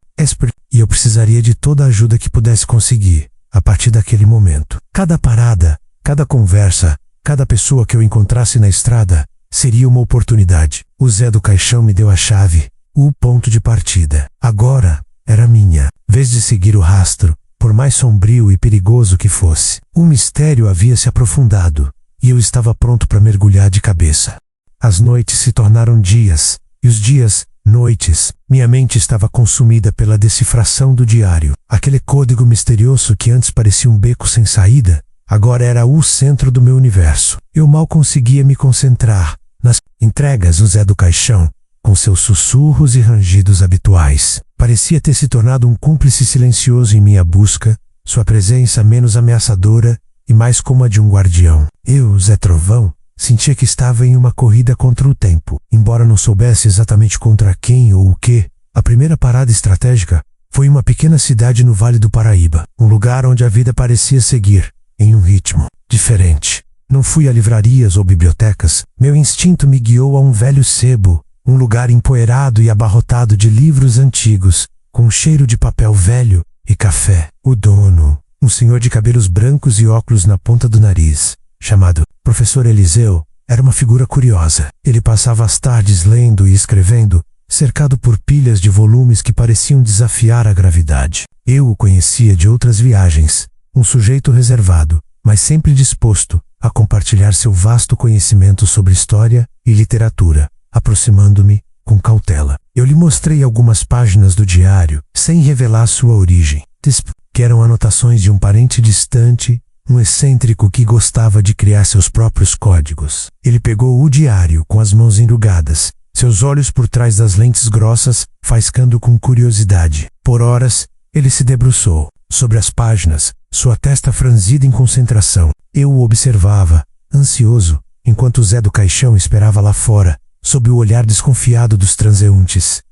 E eu precisaria de toda a ajuda que pudesse conseguir, a partir daquele momento. Cada parada, cada conversa, cada pessoa que eu encontrasse na estrada, seria uma oportunidade. O Zé do Caixão me deu a chave, o ponto de partida. Agora, era minha vez de seguir o rastro, por mais sombrio e perigoso que fosse. Um mistério havia se aprofundado, e eu estava pronto para mergulhar de cabeça. As noites se tornaram dias, e os dias, noites. Minha mente estava consumida pela decifração do diário. Aquele código misterioso que antes parecia um beco sem saída, agora era o centro do meu universo. Eu mal conseguia me concentrar nas entregas do Zé do Caixão, com seus sussurros e rangidos habituais. Parecia ter se tornado um cúmplice silencioso em minha busca, sua presença menos ameaçadora e mais como a de um guardião. Eu, Zé Trovão, sentia que estava em uma corrida contra o tempo. Embora não soubesse exatamente contra quem ou o que, a primeira parada estratégica foi uma pequena cidade no Vale do Paraíba, um lugar onde a vida parecia seguir em um ritmo diferente. Não fui a livrarias ou bibliotecas, meu instinto me guiou a um velho sebo, um lugar empoeirado e abarrotado de livros antigos, com cheiro de papel velho e café. O dono, um senhor de cabelos brancos e óculos na ponta do nariz, chamado Professor Eliseu, era uma figura curiosa. Ele passava as tardes lendo e escrevendo, cercado por pilhas de volumes que pareciam desafiar a gravidade. Eu o conhecia de outras viagens, um sujeito reservado, mas sempre disposto a compartilhar seu vasto conhecimento sobre história e literatura, aproximando-me com cautela. Eu lhe mostrei algumas páginas do diário, sem revelar sua origem, que eram anotações de um parente distante, um excêntrico que gostava de criar seus próprios códigos. Ele pegou o diário com as mãos enrugadas, seus olhos por trás das lentes grossas, faiscando com curiosidade. Por horas, ele se debruçou sobre as páginas, sua testa franzida em concentração. Eu o observava, ansioso, enquanto Zé do Caixão esperava lá fora, sob o olhar desconfiado dos transeuntes.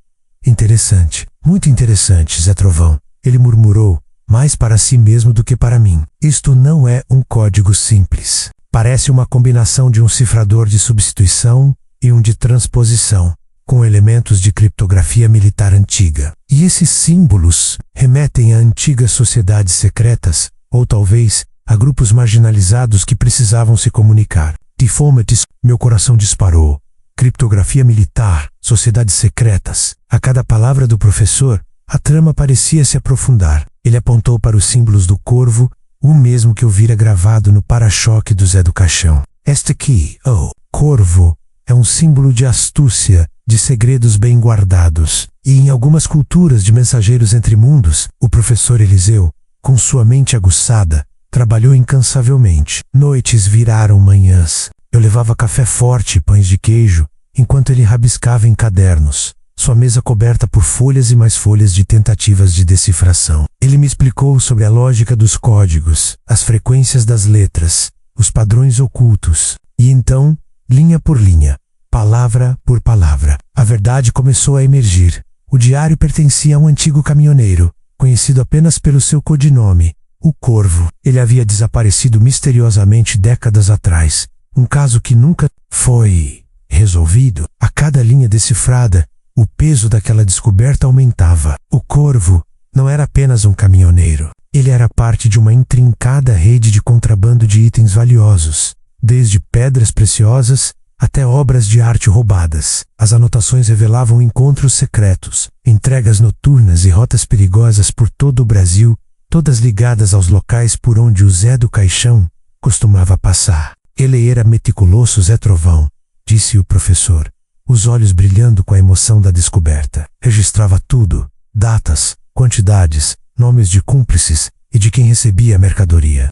Interessante, muito interessante, Zé Trovão, ele murmurou, mais para si mesmo do que para mim. Isto não é um código simples. Parece uma combinação de um cifrador de substituição e um de transposição, com elementos de criptografia militar antiga. E esses símbolos remetem a antigas sociedades secretas, ou talvez a grupos marginalizados que precisavam se comunicar. Tifômetes, meu coração disparou. Criptografia militar, sociedades secretas. A cada palavra do professor, a trama parecia se aprofundar. Ele apontou para os símbolos do corvo, o mesmo que eu vira gravado no para-choque do Zé do Caixão. Este aqui, corvo, é um símbolo de astúcia, de segredos bem guardados. E em algumas culturas de mensageiros entre mundos, o professor Eliseu, com sua mente aguçada, trabalhou incansavelmente. Noites viraram manhãs. Eu levava café forte e pães de queijo, enquanto ele rabiscava em cadernos, sua mesa coberta por folhas e mais folhas de tentativas de decifração. Ele me explicou sobre a lógica dos códigos, as frequências das letras, os padrões ocultos. E então, linha por linha, palavra por palavra, a verdade começou a emergir. O diário pertencia a um antigo caminhoneiro, conhecido apenas pelo seu codinome, o Corvo. Ele havia desaparecido misteriosamente décadas atrás, um caso que nunca foi resolvido. A cada linha decifrada, o peso daquela descoberta aumentava. O Corvo não era apenas um caminhoneiro. Ele era parte de uma intrincada rede de contrabando de itens valiosos, desde pedras preciosas até obras de arte roubadas. As anotações revelavam encontros secretos, entregas noturnas e rotas perigosas por todo o Brasil, todas ligadas aos locais por onde o Zé do Caixão costumava passar. Ele era meticuloso, Zé Trovão, disse o professor, os olhos brilhando com a emoção da descoberta. Registrava tudo, datas, quantidades, nomes de cúmplices e de quem recebia a mercadoria.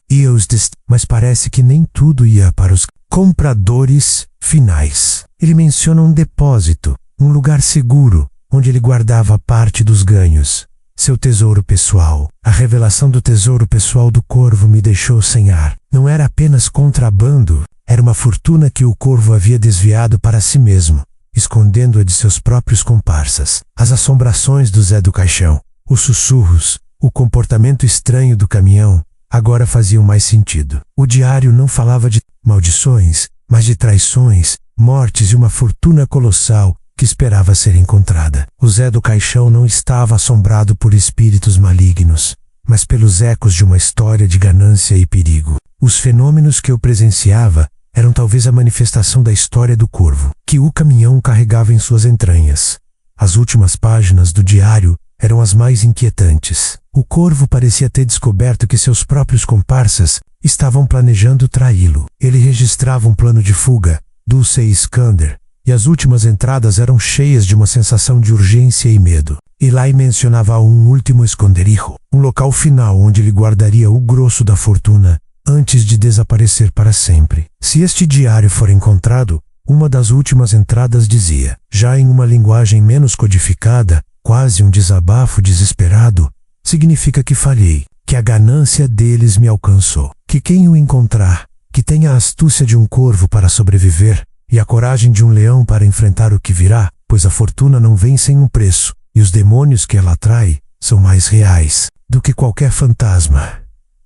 Mas parece que nem tudo ia para os compradores finais. Ele menciona um depósito, um lugar seguro, onde ele guardava parte dos ganhos, seu tesouro pessoal. A revelação do tesouro pessoal do Corvo me deixou sem ar. Não era apenas contrabando, era uma fortuna que o Corvo havia desviado para si mesmo, escondendo-a de seus próprios comparsas. As assombrações do Zé do Caixão, os sussurros, o comportamento estranho do caminhão, agora faziam mais sentido. O diário não falava de maldições, mas de traições, mortes e uma fortuna colossal que esperava ser encontrada. O Zé do Caixão não estava assombrado por espíritos malignos, mas pelos ecos de uma história de ganância e perigo. Os fenômenos que eu presenciava eram talvez a manifestação da história do Corvo, que o caminhão carregava em suas entranhas. As últimas páginas do diário eram as mais inquietantes. O corvo parecia ter descoberto que seus próprios comparsas estavam planejando traí-lo. Ele registrava um plano de fuga, Dulce e Iskander, e as últimas entradas eram cheias de uma sensação de urgência e medo. Eli mencionava um último esconderijo, um local final onde ele guardaria o grosso da fortuna antes de desaparecer para sempre. Se este diário for encontrado, uma das últimas entradas dizia, já em uma linguagem menos codificada, quase um desabafo desesperado, significa que falhei, que a ganância deles me alcançou, que quem o encontrar, que tenha a astúcia de um corvo para sobreviver e a coragem de um leão para enfrentar o que virá, pois a fortuna não vem sem um preço, e os demônios que ela atrai são mais reais do que qualquer fantasma.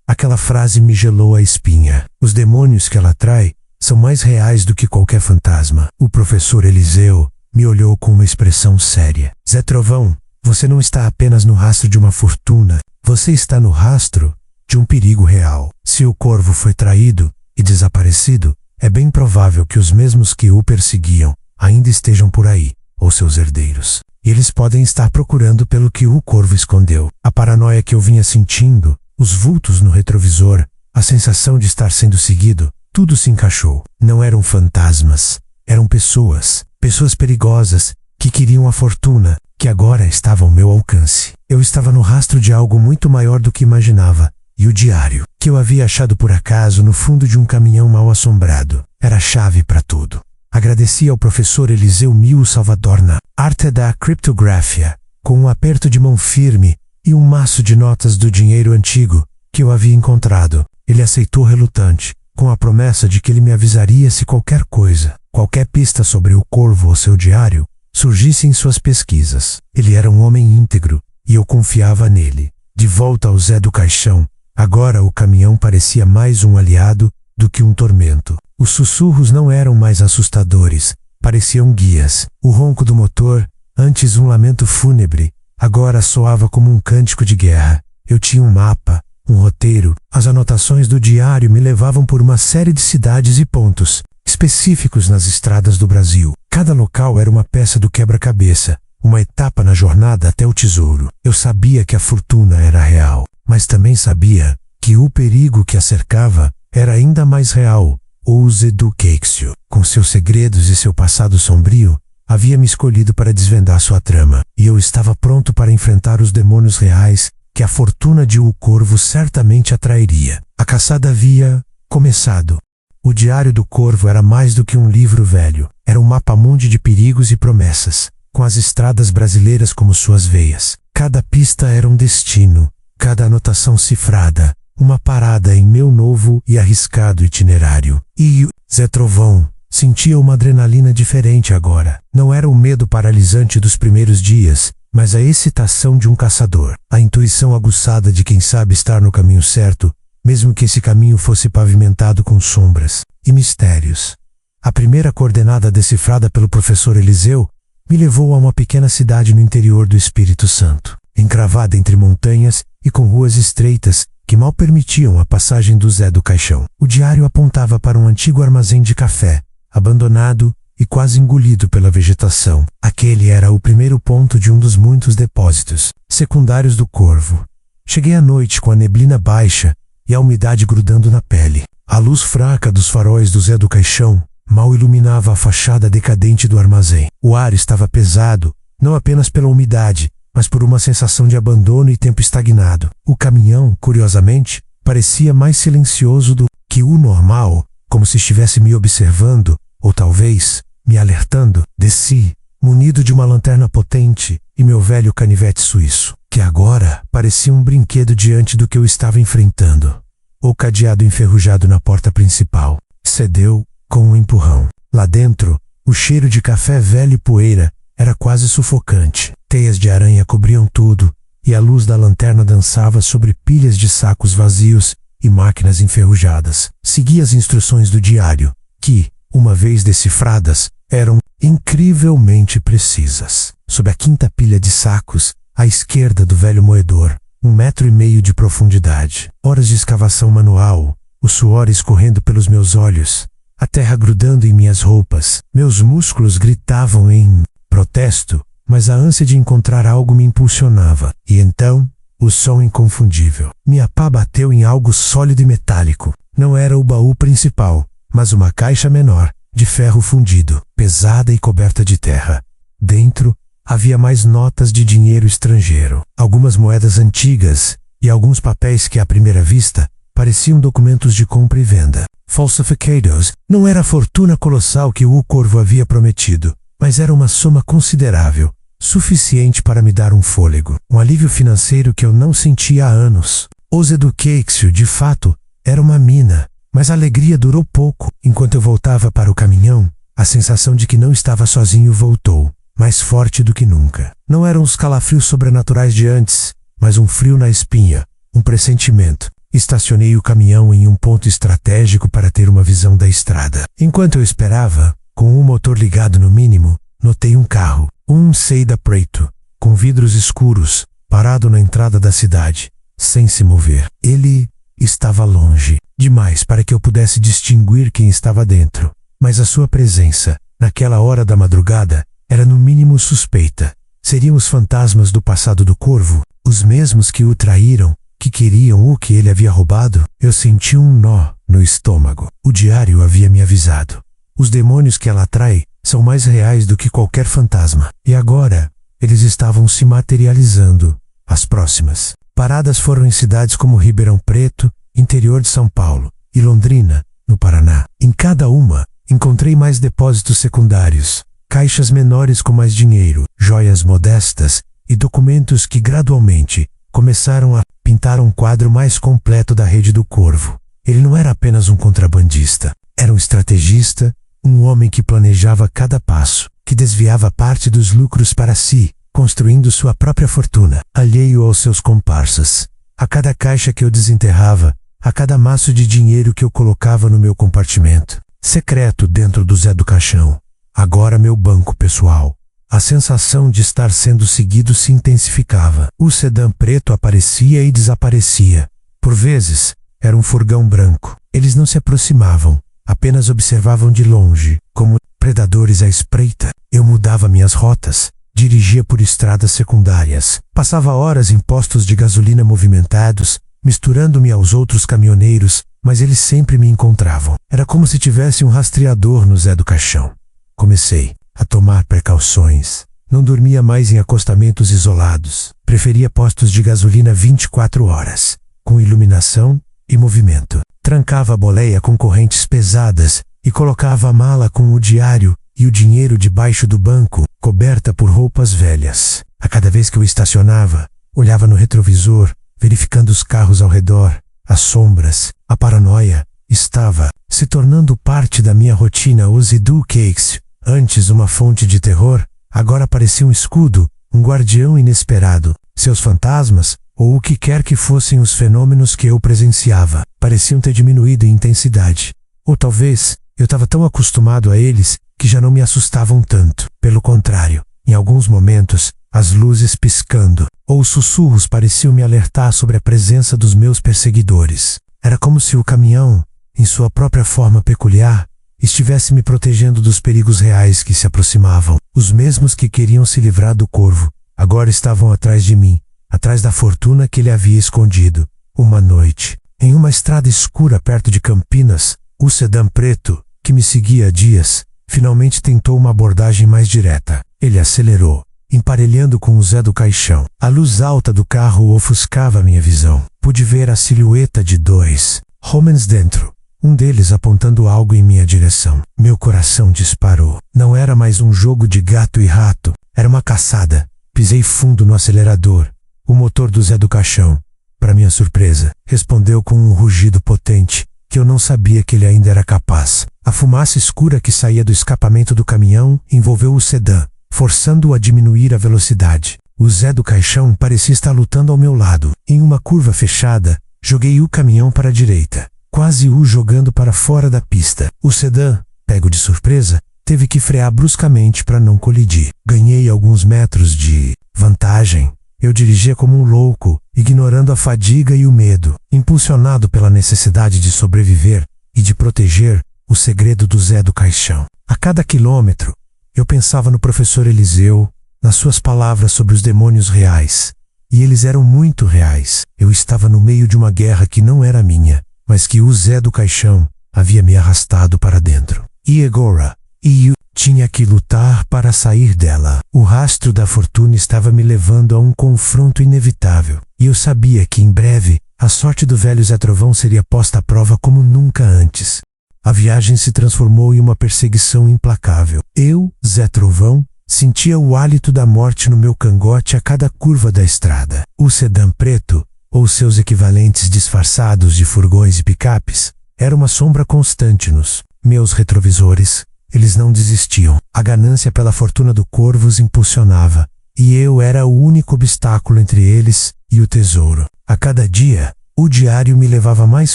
Aquela frase me gelou a espinha. Os demônios que ela atrai são mais reais do que qualquer fantasma. O professor Eliseu me olhou com uma expressão séria. Zé Trovão, você não está apenas no rastro de uma fortuna, você está no rastro de um perigo real. Se o corvo foi traído e desaparecido, é bem provável que os mesmos que o perseguiam ainda estejam por aí, ou seus herdeiros. E eles podem estar procurando pelo que o corvo escondeu. A paranoia que eu vinha sentindo, os vultos no retrovisor, a sensação de estar sendo seguido, tudo se encaixou. Não eram fantasmas, eram pessoas, pessoas perigosas, que queriam a fortuna, que agora estava ao meu alcance. Eu estava no rastro de algo muito maior do que imaginava, e o diário, que eu havia achado por acaso no fundo de um caminhão mal assombrado, era a chave para tudo. Agradeci ao professor Eliseu Mil Salvador na arte da criptografia, com um aperto de mão firme e um maço de notas do dinheiro antigo que eu havia encontrado. Ele aceitou relutante, com a promessa de que ele me avisaria se qualquer coisa, qualquer pista sobre o corvo ou seu diário, surgisse em suas pesquisas. Ele era um homem íntegro, e eu confiava nele. De volta ao Zé do Caixão, agora o caminhão parecia mais um aliado do que um tormento. Os sussurros não eram mais assustadores, pareciam guias. O ronco do motor, antes um lamento fúnebre, agora soava como um cântico de guerra. Eu tinha um mapa, um roteiro. As anotações do diário me levavam por uma série de cidades e pontos específicos nas estradas do Brasil. Cada local era uma peça do quebra-cabeça, uma etapa na jornada até o tesouro. Eu sabia que a fortuna era real, mas também sabia que o perigo que a cercava era ainda mais real. O Zé do Caixão, com seus segredos e seu passado sombrio, havia me escolhido para desvendar sua trama, e eu estava pronto para enfrentar os demônios reais que a fortuna de O Corvo certamente atrairia. A caçada havia começado. O Diário do Corvo era mais do que um livro velho, era um mapa-mundi de perigos e promessas, com as estradas brasileiras como suas veias. Cada pista era um destino, cada anotação cifrada, uma parada em meu novo e arriscado itinerário. E Zé Trovão sentia uma adrenalina diferente agora. Não era o medo paralisante dos primeiros dias, mas a excitação de um caçador, a intuição aguçada de quem sabe estar no caminho certo, mesmo que esse caminho fosse pavimentado com sombras e mistérios. A primeira coordenada decifrada pelo professor Eliseu me levou a uma pequena cidade no interior do Espírito Santo, encravada entre montanhas e com ruas estreitas que mal permitiam a passagem do Zé do Caixão. O diário apontava para um antigo armazém de café, abandonado e quase engolido pela vegetação. Aquele era o primeiro ponto de um dos muitos depósitos secundários do Corvo. Cheguei à noite com a neblina baixa e a umidade grudando na pele. A luz fraca dos faróis do Zé do Caixão mal iluminava a fachada decadente do armazém. O ar estava pesado, não apenas pela umidade, mas por uma sensação de abandono e tempo estagnado. O caminhão, curiosamente, parecia mais silencioso do que o normal, como se estivesse me observando, ou talvez me alertando. Desci, munido de uma lanterna potente e meu velho canivete suíço, que agora parecia um brinquedo diante do que eu estava enfrentando. O cadeado enferrujado na porta principal cedeu com um empurrão. Lá dentro, o cheiro de café velho e poeira era quase sufocante. Teias de aranha cobriam tudo, e a luz da lanterna dançava sobre pilhas de sacos vazios e máquinas enferrujadas. Segui as instruções do diário, que, uma vez decifradas, eram incrivelmente precisas. Sob a quinta pilha de sacos, à esquerda do velho moedor, 1,5 metros de profundidade. Horas de escavação manual, o suor escorrendo pelos meus olhos, a terra grudando em minhas roupas. Meus músculos gritavam em protesto, mas a ânsia de encontrar algo me impulsionava. E então, o som inconfundível. Minha pá bateu em algo sólido e metálico. Não era o baú principal, mas uma caixa menor, de ferro fundido, pesada e coberta de terra. Dentro, havia mais notas de dinheiro estrangeiro, algumas moedas antigas e alguns papéis que, à primeira vista, pareciam documentos de compra e venda. Falsificados. Não era a fortuna colossal que o Corvo havia prometido, mas era uma soma considerável, suficiente para me dar um fôlego, um alívio financeiro que eu não sentia há anos. Os Educaxio, de fato, era uma mina, mas a alegria durou pouco. Enquanto eu voltava para o caminhão, a sensação de que não estava sozinho voltou, mais forte do que nunca. Não eram os calafrios sobrenaturais de antes, mas um frio na espinha, um pressentimento. Estacionei o caminhão em um ponto estratégico para ter uma visão da estrada. Enquanto eu esperava, com o motor ligado no mínimo, notei um carro, um Sedan preto, com vidros escuros, parado na entrada da cidade, sem se mover. Ele estava longe demais para que eu pudesse distinguir quem estava dentro, mas a sua presença, naquela hora da madrugada, era no mínimo suspeita. Seriam os fantasmas do passado do Corvo, os mesmos que o traíram, que queriam o que ele havia roubado? Eu senti um nó no estômago. O diário havia me avisado. Os demônios que ela atrai são mais reais do que qualquer fantasma. E agora, eles estavam se materializando. As próximas paradas foram em cidades como Ribeirão Preto, interior de São Paulo, e Londrina, no Paraná. Em cada uma, encontrei mais depósitos secundários, caixas menores com mais dinheiro, joias modestas e documentos que gradualmente começaram a pintar um quadro mais completo da rede do Corvo. Ele não era apenas um contrabandista, era um estrategista, um homem que planejava cada passo, que desviava parte dos lucros para si, construindo sua própria fortuna, alheio aos seus comparsas. A cada caixa que eu desenterrava, a cada maço de dinheiro que eu colocava no meu compartimento, secreto dentro do Zé do Caixão, agora meu banco pessoal. A sensação de estar sendo seguido se intensificava. O sedã preto aparecia e desaparecia. Por vezes, era um furgão branco. Eles não se aproximavam, apenas observavam de longe, como predadores à espreita. Eu mudava minhas rotas, dirigia por estradas secundárias, passava horas em postos de gasolina movimentados, misturando-me aos outros caminhoneiros, mas eles sempre me encontravam. Era como se tivesse um rastreador no Zé do Caixão. Comecei a tomar precauções. Não dormia mais em acostamentos isolados. Preferia postos de gasolina 24 horas, com iluminação e movimento. Trancava a boleia com correntes pesadas e colocava a mala com o diário e o dinheiro debaixo do banco, coberta por roupas velhas. A cada vez que eu estacionava, olhava no retrovisor, verificando os carros ao redor, as sombras, a paranoia. Estava se tornando parte da minha rotina. Os Educaxio, antes uma fonte de terror, agora parecia um escudo, um guardião inesperado. Seus fantasmas, ou o que quer que fossem os fenômenos que eu presenciava, pareciam ter diminuído em intensidade. Ou talvez, eu estava tão acostumado a eles que já não me assustavam tanto. Pelo contrário, em alguns momentos, as luzes piscando, ou os sussurros pareciam me alertar sobre a presença dos meus perseguidores. Era como se o caminhão, em sua própria forma peculiar, estivesse me protegendo dos perigos reais que se aproximavam. Os mesmos que queriam se livrar do Corvo, agora estavam atrás de mim, atrás da fortuna que ele havia escondido. Uma noite, em uma estrada escura perto de Campinas, o sedã preto, que me seguia há dias, finalmente tentou uma abordagem mais direta. Ele acelerou, emparelhando com o Zé do Caixão. A luz alta do carro ofuscava minha visão. Pude ver a silhueta de dois homens dentro, um deles apontando algo em minha direção. Meu coração disparou. Não era mais um jogo de gato e rato, era uma caçada. Pisei fundo no acelerador. O motor do Zé do Caixão, para minha surpresa, respondeu com um rugido potente, que eu não sabia que ele ainda era capaz. A fumaça escura que saía do escapamento do caminhão envolveu o sedã, forçando-o a diminuir a velocidade. O Zé do Caixão parecia estar lutando ao meu lado. Em uma curva fechada, joguei o caminhão para a direita, quase o jogando para fora da pista. O sedã, pego de surpresa, teve que frear bruscamente para não colidir. Ganhei alguns metros de vantagem. Eu dirigia como um louco, ignorando a fadiga e o medo, impulsionado pela necessidade de sobreviver e de proteger o segredo do Zé do Caixão. A cada quilômetro, eu pensava no professor Eliseu, nas suas palavras sobre os demônios reais. E eles eram muito reais. Eu estava no meio de uma guerra que não era minha, mas que o Zé do Caixão havia me arrastado para dentro. E agora, eu tinha que lutar para sair dela. O rastro da fortuna estava me levando a um confronto inevitável. E eu sabia que, em breve, a sorte do velho Zé Trovão seria posta à prova como nunca antes. A viagem se transformou em uma perseguição implacável. Eu, Zé Trovão, sentia o hálito da morte no meu cangote a cada curva da estrada. O sedã preto, ou seus equivalentes disfarçados de furgões e picapes, era uma sombra constante nos meus retrovisores. Eles não desistiam. A ganância pela fortuna do Corvo os impulsionava, e eu era o único obstáculo entre eles e o tesouro. A cada dia, o diário me levava mais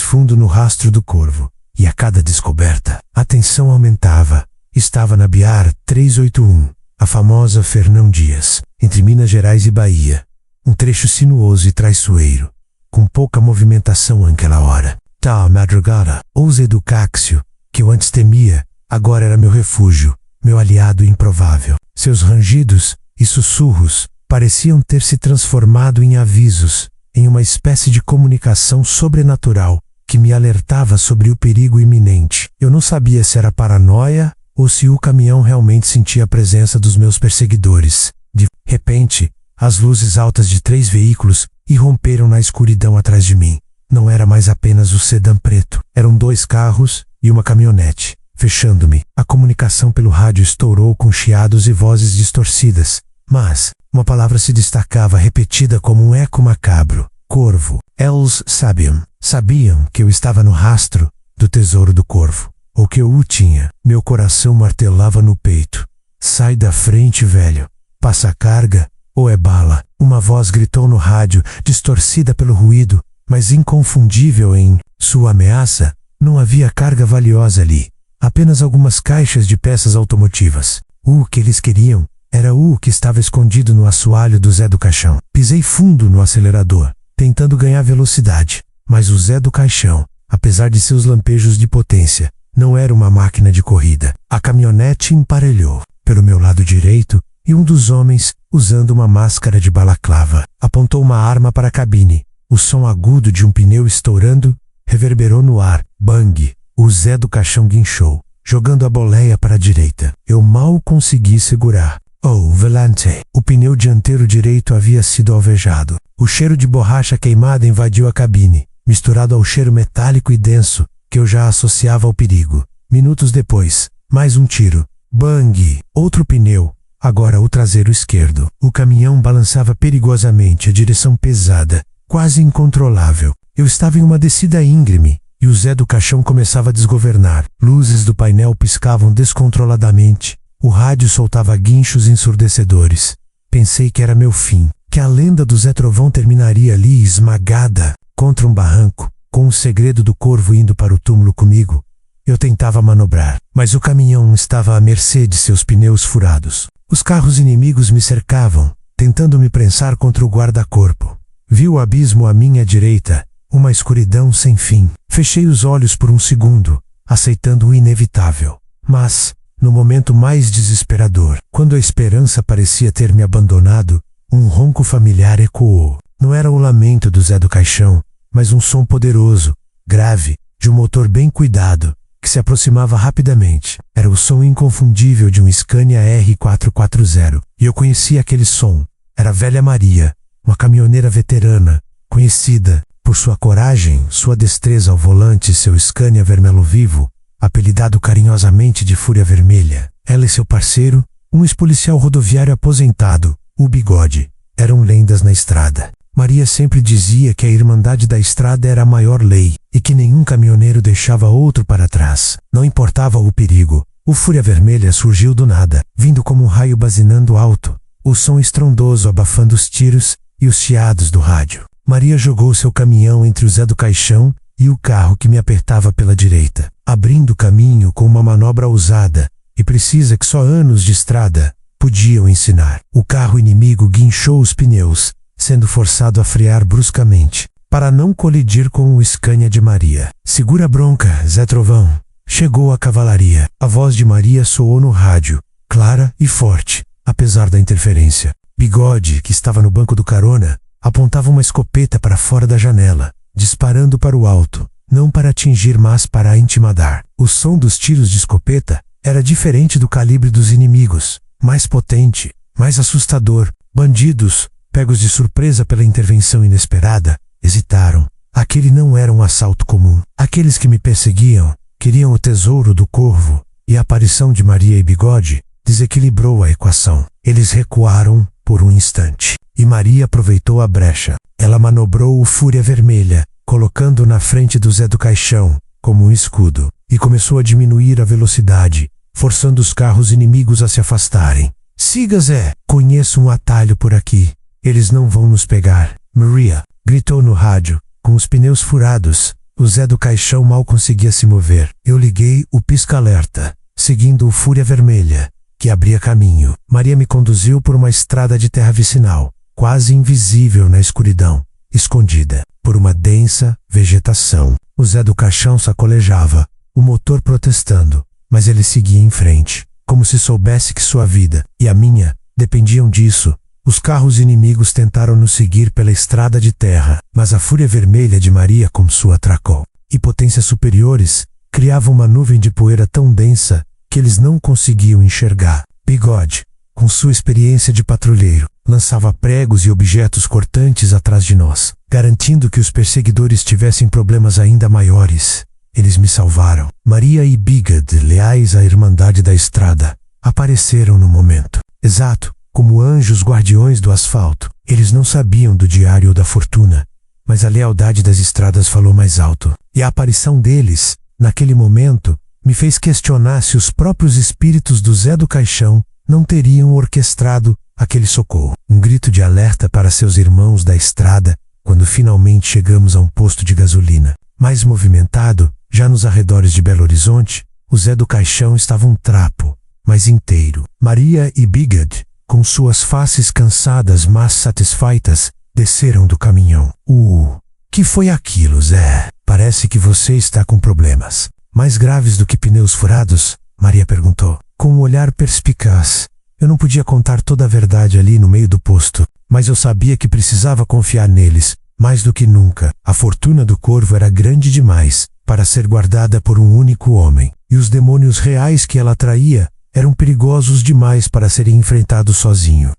fundo no rastro do Corvo, e a cada descoberta, a tensão aumentava. Estava na BR 381, a famosa Fernão Dias, entre Minas Gerais e Bahia. Um trecho sinuoso e traiçoeiro, com pouca movimentação àquela hora. Tal madrugada, o Zé do Cáxio, que eu antes temia, agora era meu refúgio, meu aliado improvável. Seus rangidos e sussurros pareciam ter se transformado em avisos, em uma espécie de comunicação sobrenatural que me alertava sobre o perigo iminente. Eu não sabia se era paranoia ou se o caminhão realmente sentia a presença dos meus perseguidores. De repente, as luzes altas de 3 veículos irromperam na escuridão atrás de mim. Não era mais apenas o sedã preto, eram 2 carros e uma caminhonete. Fechando-me, a comunicação pelo rádio estourou com chiados e vozes distorcidas, mas uma palavra se destacava, repetida como um eco macabro: Corvo. Eles sabiam que eu estava no rastro do tesouro do Corvo, ou que eu o tinha. Meu coração martelava no peito. Sai da frente, velho. Passa a carga, ou é bala? Uma voz gritou no rádio, distorcida pelo ruído, mas inconfundível em sua ameaça. Não havia carga valiosa ali. Apenas algumas caixas de peças automotivas. O que eles queriam era o que estava escondido no assoalho do Zé do Caixão. Pisei fundo no acelerador, tentando ganhar velocidade. Mas o Zé do Caixão, apesar de seus lampejos de potência, não era uma máquina de corrida. A caminhonete emparelhou pelo meu lado direito e um dos homens, usando uma máscara de balaclava, apontou uma arma para a cabine. O som agudo de um pneu estourando reverberou no ar. Bang! O Zé do Caixão guinchou, jogando a boleia para a direita. Eu mal consegui segurar. Oh, volante! O pneu dianteiro direito havia sido alvejado. O cheiro de borracha queimada invadiu a cabine, misturado ao cheiro metálico e denso que eu já associava ao perigo. Minutos depois, mais um tiro. Bang! Outro pneu, agora o traseiro esquerdo. O caminhão balançava perigosamente, a direção pesada, quase incontrolável. Eu estava em uma descida íngreme, e o Zé do Caixão começava a desgovernar. Luzes do painel piscavam descontroladamente. O rádio soltava guinchos ensurdecedores. Pensei que era meu fim, que a lenda do Zé Trovão terminaria ali, esmagada contra um barranco, com o segredo do Corvo indo para o túmulo comigo. Eu tentava manobrar, mas o caminhão estava à mercê de seus pneus furados. Os carros inimigos me cercavam, tentando me prensar contra o guarda-corpo. Vi o abismo à minha direita, uma escuridão sem fim. Fechei os olhos por um segundo, aceitando o inevitável. Mas, no momento mais desesperador, quando a esperança parecia ter me abandonado, um ronco familiar ecoou. Não era o lamento do Zé do Caixão, mas um som poderoso, grave, de um motor bem cuidado, que se aproximava rapidamente. Era o som inconfundível de um Scania R440. E eu conhecia aquele som. Era a velha Maria, uma caminhoneira veterana, conhecida por sua coragem, sua destreza ao volante e seu Scania vermelho vivo, apelidado carinhosamente de Fúria Vermelha. Ela e seu parceiro, um ex-policial rodoviário aposentado, o Bigode, eram lendas na estrada. Maria sempre dizia que a Irmandade da Estrada era a maior lei e que nenhum caminhoneiro deixava outro para trás. Não importava o perigo. O Fúria Vermelha surgiu do nada, vindo como um raio bazinando alto, o som estrondoso abafando os tiros e os chiados do rádio. Maria jogou seu caminhão entre o Zé do Caixão e o carro que me apertava pela direita, abrindo caminho com uma manobra ousada e precisa que só anos de estrada podiam ensinar. O carro inimigo guinchou os pneus, sendo forçado a frear bruscamente, para não colidir com o Scania de Maria. Segura a bronca, Zé Trovão. Chegou a cavalaria. A voz de Maria soou no rádio, clara e forte. apesar da interferência. Bigode, que estava no banco do carona, apontava uma escopeta para fora da janela, disparando para o alto, não para atingir, mas para intimidar. O som dos tiros de escopeta era diferente do calibre dos inimigos, mais potente, mais assustador. Bandidos, pegos de surpresa pela intervenção inesperada, hesitaram. Aquele não era um assalto comum. Aqueles que me perseguiam queriam o tesouro do corvo, e a aparição de Maria e Bigode desequilibrou a equação. Eles recuaram por um instante, e Maria aproveitou a brecha. Ela manobrou o Fúria Vermelha, colocando-o na frente do Zé do Caixão, como um escudo, e começou a diminuir a velocidade, forçando os carros inimigos a se afastarem. Siga, Zé! Conheço um atalho por aqui. Eles não vão nos pegar. Maria gritou no rádio, com os pneus furados. O Zé do Caixão mal conseguia se mover. Eu liguei o pisca-alerta, seguindo o Fúria Vermelha, que abria caminho. Maria me conduziu por uma estrada de terra vicinal, quase invisível na escuridão, escondida por uma densa vegetação. O Zé do Caixão sacolejava, o motor protestando, mas ele seguia em frente, como se soubesse que sua vida e a minha dependiam disso. Os carros inimigos tentaram nos seguir pela estrada de terra, mas a Fúria Vermelha de Maria começou a atracou. E potências superiores criavam uma nuvem de poeira tão densa que eles não conseguiam enxergar. Bigode, com sua experiência de patrulheiro, lançava pregos e objetos cortantes atrás de nós, garantindo que os perseguidores tivessem problemas ainda maiores. Eles me salvaram. Maria e Bigode, leais à Irmandade da Estrada, apareceram no momento exato, como anjos guardiões do asfalto. Eles não sabiam do diário ou da fortuna, mas a lealdade das estradas falou mais alto. E a aparição deles, naquele momento, me fez questionar se os próprios espíritos do Zé do Caixão não teriam orquestrado aquele socorro. Um grito de alerta para seus irmãos da estrada, quando finalmente chegamos a um posto de gasolina. Mais movimentado, já nos arredores de Belo Horizonte, o Zé do Caixão estava um trapo, mas inteiro. Maria e Bigode, com suas faces cansadas mas satisfeitas, desceram do caminhão. Que foi aquilo, Zé? Parece que você está com problemas. Mais graves do que pneus furados? Maria perguntou, com um olhar perspicaz. Eu não podia contar toda a verdade ali no meio do posto, mas eu sabia que precisava confiar neles, mais do que nunca. A fortuna do corvo era grande demais para ser guardada por um único homem, e os demônios reais que ela atraía eram perigosos demais para serem enfrentados sozinho.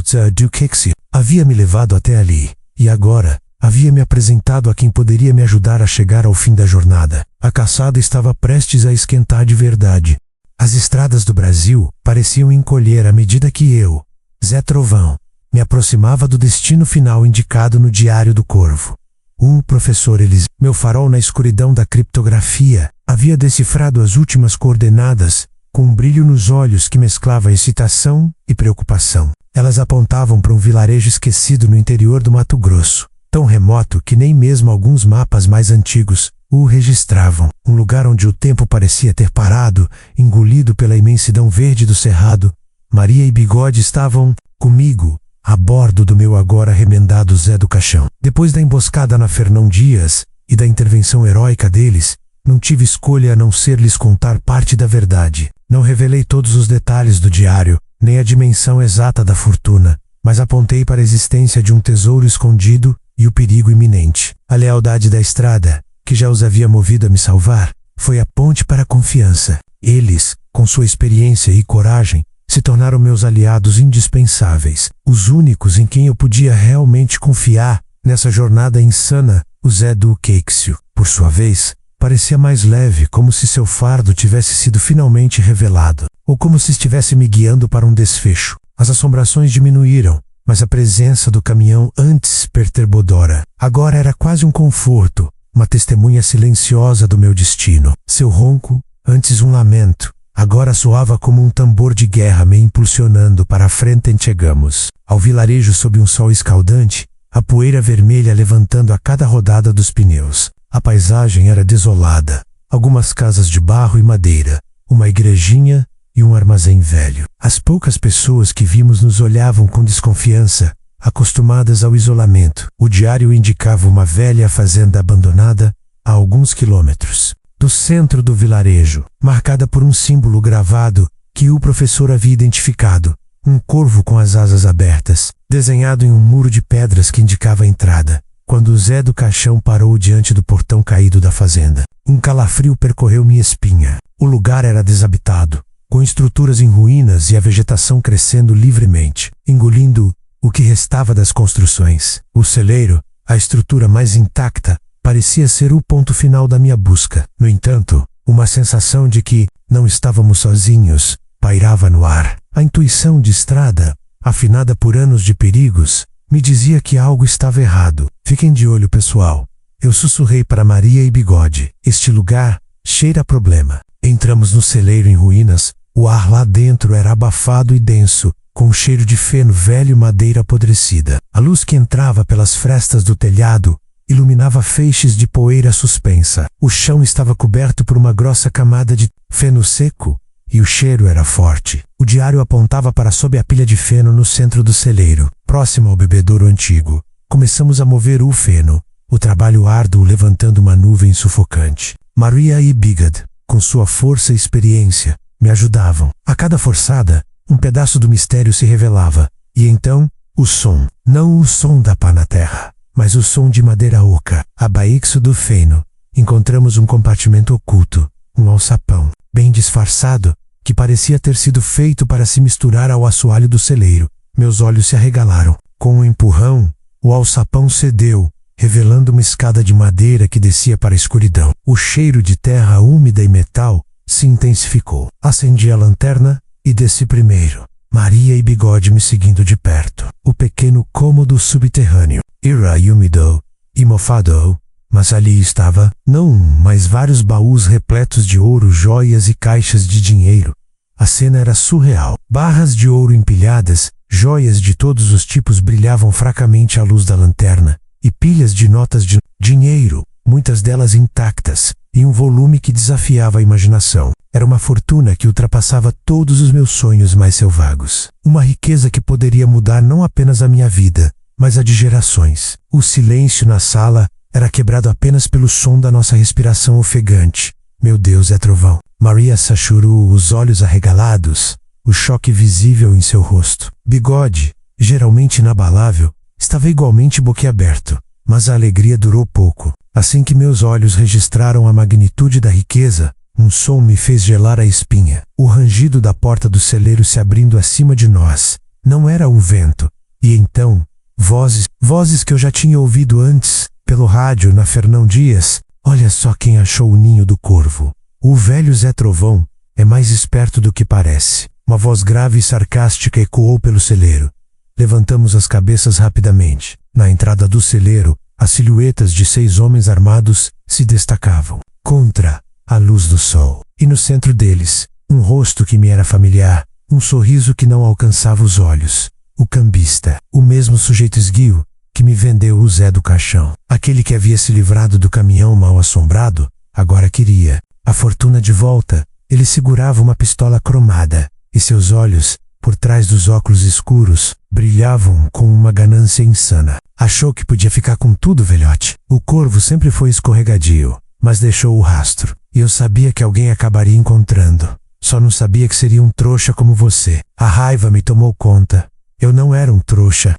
Zé do Caixão havia me levado até ali, e agora havia me apresentado a quem poderia me ajudar a chegar ao fim da jornada. A caçada estava prestes a esquentar de verdade. As estradas do Brasil pareciam encolher à medida que eu, Zé Trovão, me aproximava do destino final indicado no Diário do Corvo. O professor meu farol na escuridão da criptografia, havia decifrado as últimas coordenadas, com um brilho nos olhos que mesclava excitação e preocupação. Elas apontavam para um vilarejo esquecido no interior do Mato Grosso, tão remoto que nem mesmo alguns mapas mais antigos o registravam. Um lugar onde o tempo parecia ter parado, engolido pela imensidão verde do cerrado. Maria e Bigode estavam comigo, a bordo do meu agora remendado Zé do Caixão. Depois da emboscada na Fernão Dias e da intervenção heróica deles, não tive escolha a não ser lhes contar parte da verdade. Não revelei todos os detalhes do diário, nem a dimensão exata da fortuna, mas apontei para a existência de um tesouro escondido e o perigo iminente. A lealdade da estrada, que já os havia movido a me salvar, foi a ponte para a confiança. Eles, com sua experiência e coragem, se tornaram meus aliados indispensáveis, os únicos em quem eu podia realmente confiar nessa jornada insana. O Zé do Caixão, por sua vez, parecia mais leve, como se seu fardo tivesse sido finalmente revelado, ou como se estivesse me guiando para um desfecho. As assombrações diminuíram, mas a presença do caminhão antes perturbadora agora era quase um conforto, uma testemunha silenciosa do meu destino. Seu ronco, antes um lamento, agora soava como um tambor de guerra me impulsionando para a frente. Chegamos ao vilarejo sob um sol escaldante, a poeira vermelha levantando a cada rodada dos pneus. A paisagem era desolada, algumas casas de barro e madeira, uma igrejinha e um armazém velho. As poucas pessoas que vimos nos olhavam com desconfiança, acostumadas ao isolamento. O diário indicava uma velha fazenda abandonada a alguns quilômetros do centro do vilarejo, marcada por um símbolo gravado que o professor havia identificado, um corvo com as asas abertas, desenhado em um muro de pedras que indicava a entrada. Quando o Zé do Caixão parou diante do portão caído da fazenda, um calafrio percorreu minha espinha. O lugar era desabitado, com estruturas em ruínas e a vegetação crescendo livremente, engolindo o que restava das construções. O celeiro, a estrutura mais intacta, parecia ser o ponto final da minha busca. No entanto, uma sensação de que não estávamos sozinhos pairava no ar. A intuição de estrada, afinada por anos de perigos, me dizia que algo estava errado. Fiquem de olho, pessoal. Eu sussurrei para Maria e Bigode. Este lugar cheira a problema. Entramos no celeiro em ruínas. O ar lá dentro era abafado e denso, com um cheiro de feno velho e madeira apodrecida. A luz que entrava pelas frestas do telhado iluminava feixes de poeira suspensa. O chão estava coberto por uma grossa camada de feno seco e o cheiro era forte. O diário apontava para sob a pilha de feno no centro do celeiro, próximo ao bebedouro antigo. Começamos a mover o feno, o trabalho árduo levantando uma nuvem sufocante. Maria e Bigode, com sua força e experiência, me ajudavam. A cada forçada, um pedaço do mistério se revelava. E então, o som. Não o som da pá na terra, mas o som de madeira oca. Abaixo do feno, encontramos um compartimento oculto, um alçapão, bem disfarçado, que parecia ter sido feito para se misturar ao assoalho do celeiro. Meus olhos se arregalaram. Com um empurrão, o alçapão cedeu, revelando uma escada de madeira que descia para a escuridão. O cheiro de terra úmida e metal se intensificou. Acendi a lanterna e desci primeiro, Maria e Bigode me seguindo de perto. O pequeno cômodo subterrâneo era úmido e mofado, mas ali estava, não um, mas vários baús repletos de ouro, joias e caixas de dinheiro. A cena era surreal. Barras de ouro empilhadas, joias de todos os tipos brilhavam fracamente à luz da lanterna, e pilhas de notas de dinheiro, muitas delas intactas, e um volume que desafiava a imaginação. Era uma fortuna que ultrapassava todos os meus sonhos mais selvagos. Uma riqueza que poderia mudar não apenas a minha vida, mas a de gerações. O silêncio na sala era quebrado apenas pelo som da nossa respiração ofegante. Meu Deus, é trovão. Maria Sachuru, os olhos arregalados, o choque visível em seu rosto. Bigode, geralmente inabalável, estava igualmente boquiaberto, mas a alegria durou pouco. Assim que meus olhos registraram a magnitude da riqueza, um som me fez gelar a espinha. O rangido da porta do celeiro se abrindo acima de nós. Não era o vento. E então, vozes que eu já tinha ouvido antes, pelo rádio na Fernão Dias. Olha só quem achou o ninho do corvo. O velho Zé Trovão é mais esperto do que parece. Uma voz grave e sarcástica ecoou pelo celeiro. Levantamos as cabeças rapidamente. Na entrada do celeiro, as silhuetas de 6 homens armados se destacavam contra a luz do sol. E no centro deles, um rosto que me era familiar, um sorriso que não alcançava os olhos. O cambista, o mesmo sujeito esguio que me vendeu o Zé do Caixão. Aquele que havia se livrado do caminhão mal assombrado, agora queria a fortuna de volta. Ele segurava uma pistola cromada, e seus olhos, por trás dos óculos escuros, brilhavam com uma ganância insana. Achou que podia ficar com tudo, velhote. O corvo sempre foi escorregadio, mas deixou o rastro. E eu sabia que alguém acabaria encontrando. Só não sabia que seria um trouxa como você. A raiva me tomou conta. Eu não era um trouxa.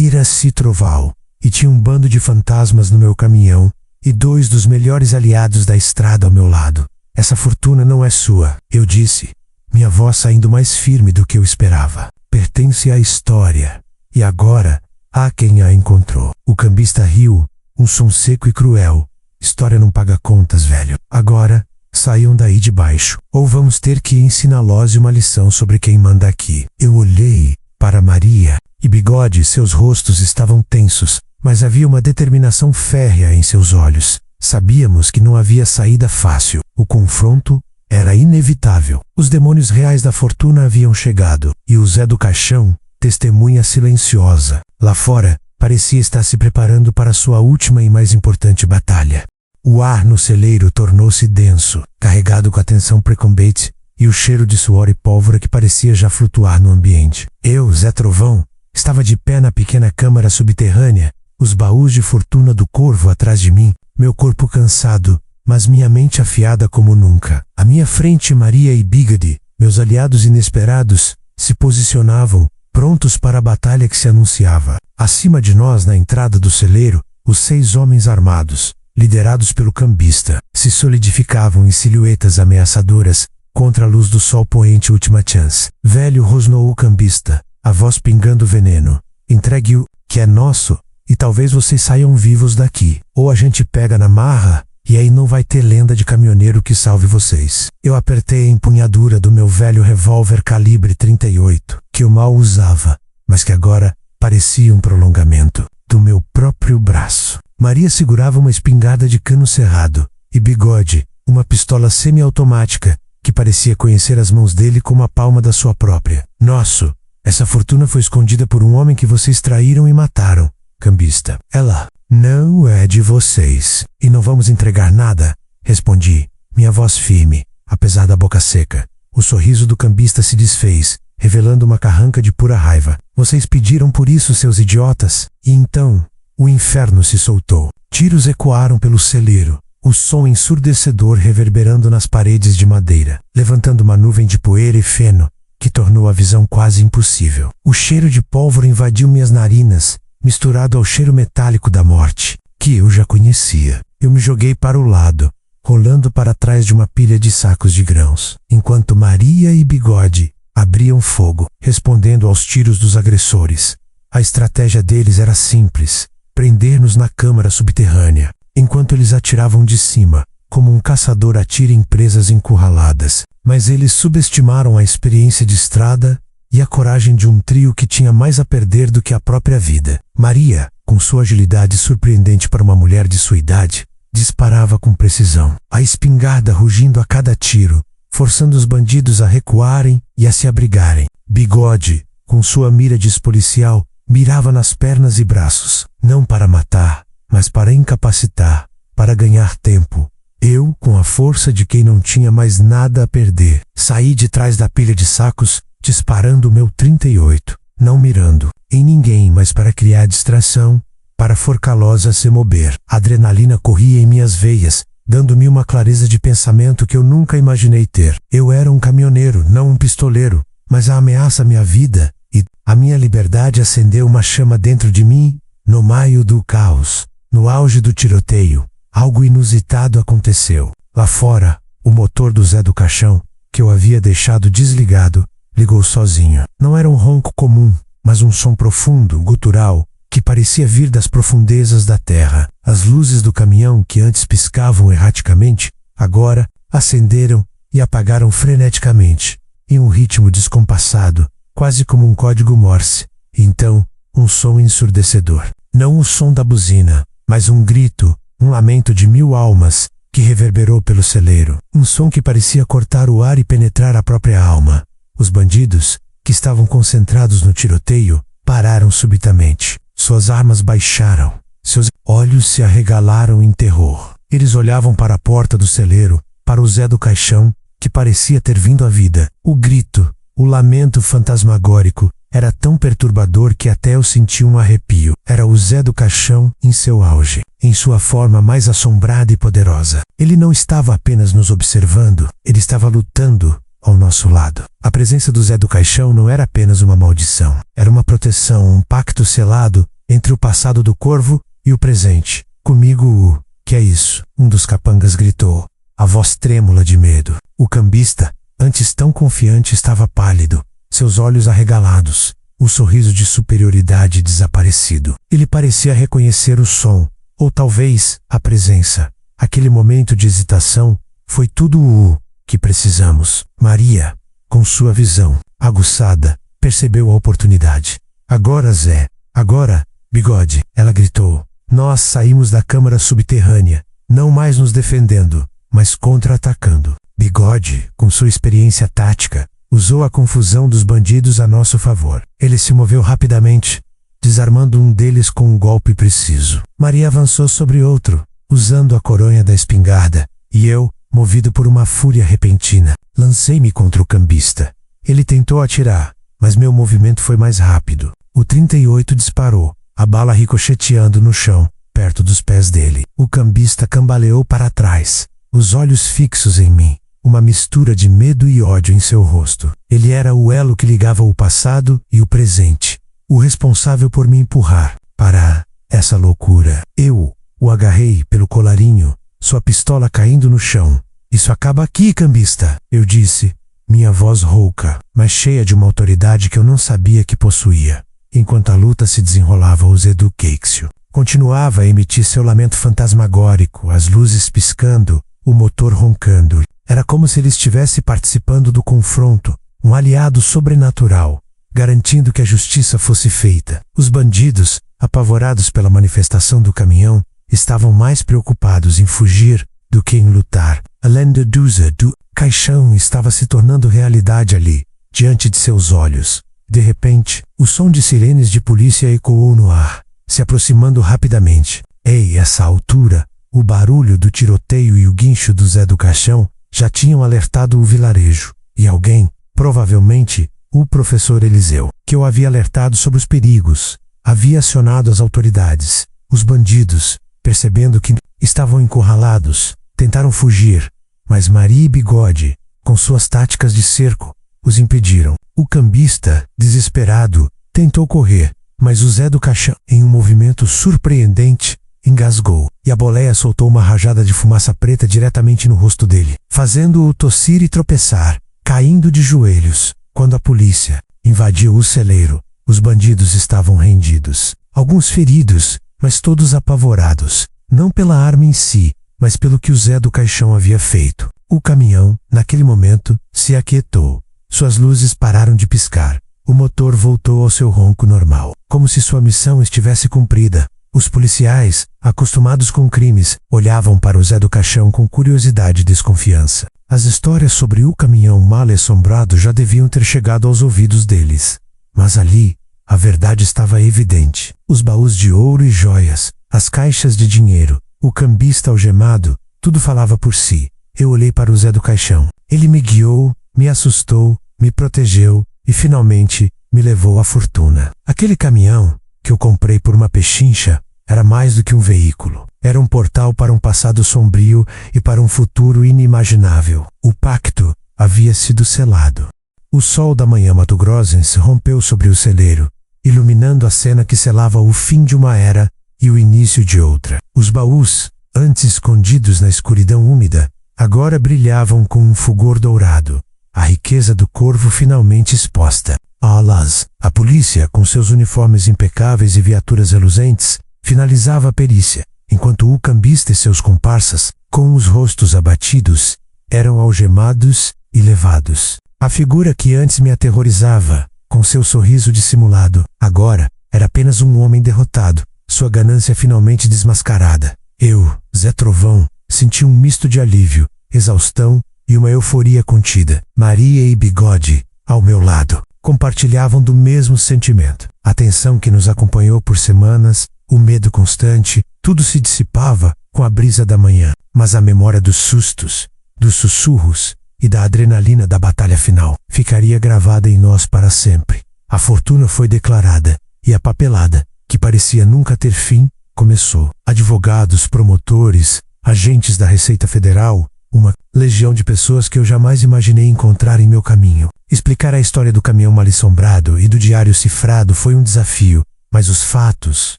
Iraci Troval. E tinha um bando de fantasmas no meu caminhão, e 2 dos melhores aliados da estrada ao meu lado. Essa fortuna não é sua, eu disse, minha voz saindo mais firme do que eu esperava. Pertence à história. E agora, há quem a encontrou. O cambista riu, um som seco e cruel. História não paga contas, velho. Agora, saiam daí de baixo, ou vamos ter que ensiná-los uma lição sobre quem manda aqui. Eu olhei para Maria e Bigode. Seus rostos estavam tensos, mas havia uma determinação férrea em seus olhos. Sabíamos que não havia saída fácil. O confronto era inevitável. Os demônios reais da fortuna haviam chegado, e o Zé do Caixão, testemunha silenciosa, lá fora, parecia estar se preparando para sua última e mais importante batalha. O ar no celeiro tornou-se denso, carregado com a tensão precombate e o cheiro de suor e pólvora que parecia já flutuar no ambiente. Eu, Zé Trovão, estava de pé na pequena câmara subterrânea, os baús de fortuna do corvo atrás de mim, meu corpo cansado, mas minha mente afiada como nunca. À minha frente, Maria e Bigode, meus aliados inesperados, se posicionavam, prontos para a batalha que se anunciava. Acima de nós, na entrada do celeiro, os 6 homens armados, liderados pelo cambista, se solidificavam em silhuetas ameaçadoras contra a luz do sol poente. Última chance. Velho, rosnou o cambista, a voz pingando veneno. Entregue o que é nosso e talvez vocês saiam vivos daqui. Ou a gente pega na marra e aí não vai ter lenda de caminhoneiro que salve vocês. Eu apertei a empunhadura do meu velho revólver calibre 38, que eu mal usava, mas que agora parecia um prolongamento do meu próprio braço. Maria segurava uma espingarda de cano cerrado e Bigode, uma pistola semiautomática que parecia conhecer as mãos dele como a palma da sua própria. Nosso, essa fortuna foi escondida por um homem que vocês traíram e mataram, cambista. Ela não é de vocês. E não vamos entregar nada, respondi, minha voz firme, apesar da boca seca. O sorriso do cambista se desfez, revelando uma carranca de pura raiva. Vocês pediram por isso, seus idiotas? E então, o inferno se soltou. Tiros ecoaram pelo celeiro, o som ensurdecedor reverberando nas paredes de madeira, levantando uma nuvem de poeira e feno, que tornou a visão quase impossível. O cheiro de pólvora invadiu minhas narinas, misturado ao cheiro metálico da morte, que eu já conhecia. Eu me joguei para o lado, rolando para trás de uma pilha de sacos de grãos, enquanto Maria e Bigode abriam fogo, respondendo aos tiros dos agressores. A estratégia deles era simples: prender-nos na câmara subterrânea, enquanto eles atiravam de cima, como um caçador atira em presas encurraladas. Mas eles subestimaram a experiência de estrada e a coragem de um trio que tinha mais a perder do que a própria vida. Maria, com sua agilidade surpreendente para uma mulher de sua idade, disparava com precisão, a espingarda rugindo a cada tiro, forçando os bandidos a recuarem e a se abrigarem. Bigode, com sua mira de policial, mirava nas pernas e braços, não para matar, mas para incapacitar, para ganhar tempo. Eu, com a força de quem não tinha mais nada a perder, saí de trás da pilha de sacos, disparando o meu 38, não mirando em ninguém, mas para criar distração, para Forcalosa se mover. A adrenalina corria em minhas veias, dando-me uma clareza de pensamento que eu nunca imaginei ter. Eu era um caminhoneiro, não um pistoleiro, mas a ameaça à minha vida e a minha liberdade acendeu uma chama dentro de mim. No meio do caos, no auge do tiroteio, algo inusitado aconteceu. Lá fora, o motor do Zé do Caixão, que eu havia deixado desligado, ligou sozinho. Não era um ronco comum, mas um som profundo, gutural, que parecia vir das profundezas da terra. As luzes do caminhão, que antes piscavam erraticamente, agora acenderam e apagaram freneticamente, em um ritmo descompassado, quase como um código Morse. Então, um som ensurdecedor. Não o som da buzina, mas um grito, um lamento de 1000 almas, que reverberou pelo celeiro. Um som que parecia cortar o ar e penetrar a própria alma. Os bandidos, que estavam concentrados no tiroteio, pararam subitamente. Suas armas baixaram. Seus olhos se arregalaram em terror. Eles olhavam para a porta do celeiro, para o Zé do Caixão, que parecia ter vindo à vida. O grito, o lamento fantasmagórico, era tão perturbador que até eu senti um arrepio. Era o Zé do Caixão em seu auge, em sua forma mais assombrada e poderosa. Ele não estava apenas nos observando, ele estava lutando ao nosso lado. A presença do Zé do Caixão não era apenas uma maldição, era uma proteção, um pacto selado entre o passado do Corvo e o presente. Comigo, que é isso? Um dos capangas gritou, a voz trêmula de medo. O cambista, antes tão confiante, estava pálido, seus olhos arregalados, o sorriso de superioridade desaparecido. Ele parecia reconhecer o som, ou talvez a presença. Aquele momento de hesitação foi tudo o que precisamos. Maria, com sua visão aguçada, percebeu a oportunidade. Agora, Zé, agora, Bigode, ela gritou. Nós saímos da câmara subterrânea, não mais nos defendendo, mas contra-atacando. Bigode, com sua experiência tática, usou a confusão dos bandidos a nosso favor. Ele se moveu rapidamente, desarmando um deles com um golpe preciso. Maria avançou sobre outro, usando a coronha da espingarda, e eu, movido por uma fúria repentina, lancei-me contra o cambista. Ele tentou atirar, mas meu movimento foi mais rápido. O 38 disparou, a bala ricocheteando no chão, perto dos pés dele. O cambista cambaleou para trás, os olhos fixos em mim. uma mistura de medo e ódio em seu rosto. Ele era o elo que ligava o passado e o presente, o responsável por me empurrar para essa loucura. Eu o agarrei pelo colarinho, sua pistola caindo no chão. Isso acaba aqui, cambista, eu disse, minha voz rouca, mas cheia de uma autoridade que eu não sabia que possuía. Enquanto a luta se desenrolava, o Zé do Queixo continuava a emitir seu lamento fantasmagórico, as luzes piscando, o motor roncando. Era como se ele estivesse participando do confronto, um aliado sobrenatural, garantindo que a justiça fosse feita. Os bandidos, apavorados pela manifestação do caminhão, estavam mais preocupados em fugir do que em lutar. A lenda do Zé do Caixão estava se tornando realidade ali, diante de seus olhos. De repente, o som de sirenes de polícia ecoou no ar, se aproximando rapidamente. Essa altura, o barulho do tiroteio e o guincho do Zé do Caixão já tinham alertado o vilarejo, e alguém, provavelmente o professor Eliseu, que eu havia alertado sobre os perigos, havia acionado as autoridades. Os bandidos, percebendo que estavam encurralados, tentaram fugir, mas Maria e Bigode, com suas táticas de cerco, os impediram. O cambista, desesperado, tentou correr, mas o Zé do Caixão, em um movimento surpreendente, engasgou, e a boleia soltou uma rajada de fumaça preta diretamente no rosto dele, fazendo-o tossir e tropeçar, caindo de joelhos. Quando a polícia invadiu o celeiro, os bandidos estavam rendidos. Alguns feridos, mas todos apavorados, não pela arma em si, mas pelo que o Zé do Caixão havia feito. O caminhão, naquele momento, se aquietou. Suas luzes pararam de piscar. O motor voltou ao seu ronco normal, como se sua missão estivesse cumprida. Os policiais, acostumados com crimes, olhavam para o Zé do Caixão com curiosidade e desconfiança. As histórias sobre o caminhão mal assombrado já deviam ter chegado aos ouvidos deles. Mas ali, a verdade estava evidente. Os baús de ouro e joias, as caixas de dinheiro, o cambista algemado, tudo falava por si. Eu olhei para o Zé do Caixão. Ele me guiou, me assustou, me protegeu e finalmente me levou à fortuna. Aquele caminhão, que eu comprei por uma pechincha, era mais do que um veículo. Era um portal para um passado sombrio e para um futuro inimaginável. O pacto havia sido selado. O sol da manhã mato-grossense rompeu sobre o celeiro, iluminando a cena que selava o fim de uma era e o início de outra. Os baús, antes escondidos na escuridão úmida, agora brilhavam com um fulgor dourado, a riqueza do corvo finalmente exposta. Alas, a polícia, com seus uniformes impecáveis e viaturas reluzentes, finalizava a perícia, enquanto o cambista e seus comparsas, com os rostos abatidos, eram algemados e levados. A figura que antes me aterrorizava, com seu sorriso dissimulado, agora era apenas um homem derrotado, sua ganância finalmente desmascarada. Eu, Zé Trovão, senti um misto de alívio, exaustão e uma euforia contida. Maria e Bigode, ao meu lado, compartilhavam do mesmo sentimento. A tensão que nos acompanhou por semanas, o medo constante, tudo se dissipava com a brisa da manhã, mas a memória dos sustos, dos sussurros e da adrenalina da batalha final ficaria gravada em nós para sempre. A fortuna foi declarada e a papelada, que parecia nunca ter fim, começou. Advogados, promotores, agentes da Receita Federal, uma legião de pessoas que eu jamais imaginei encontrar em meu caminho. Explicar a história do caminhão mal-assombrado e do diário cifrado foi um desafio, mas os fatos,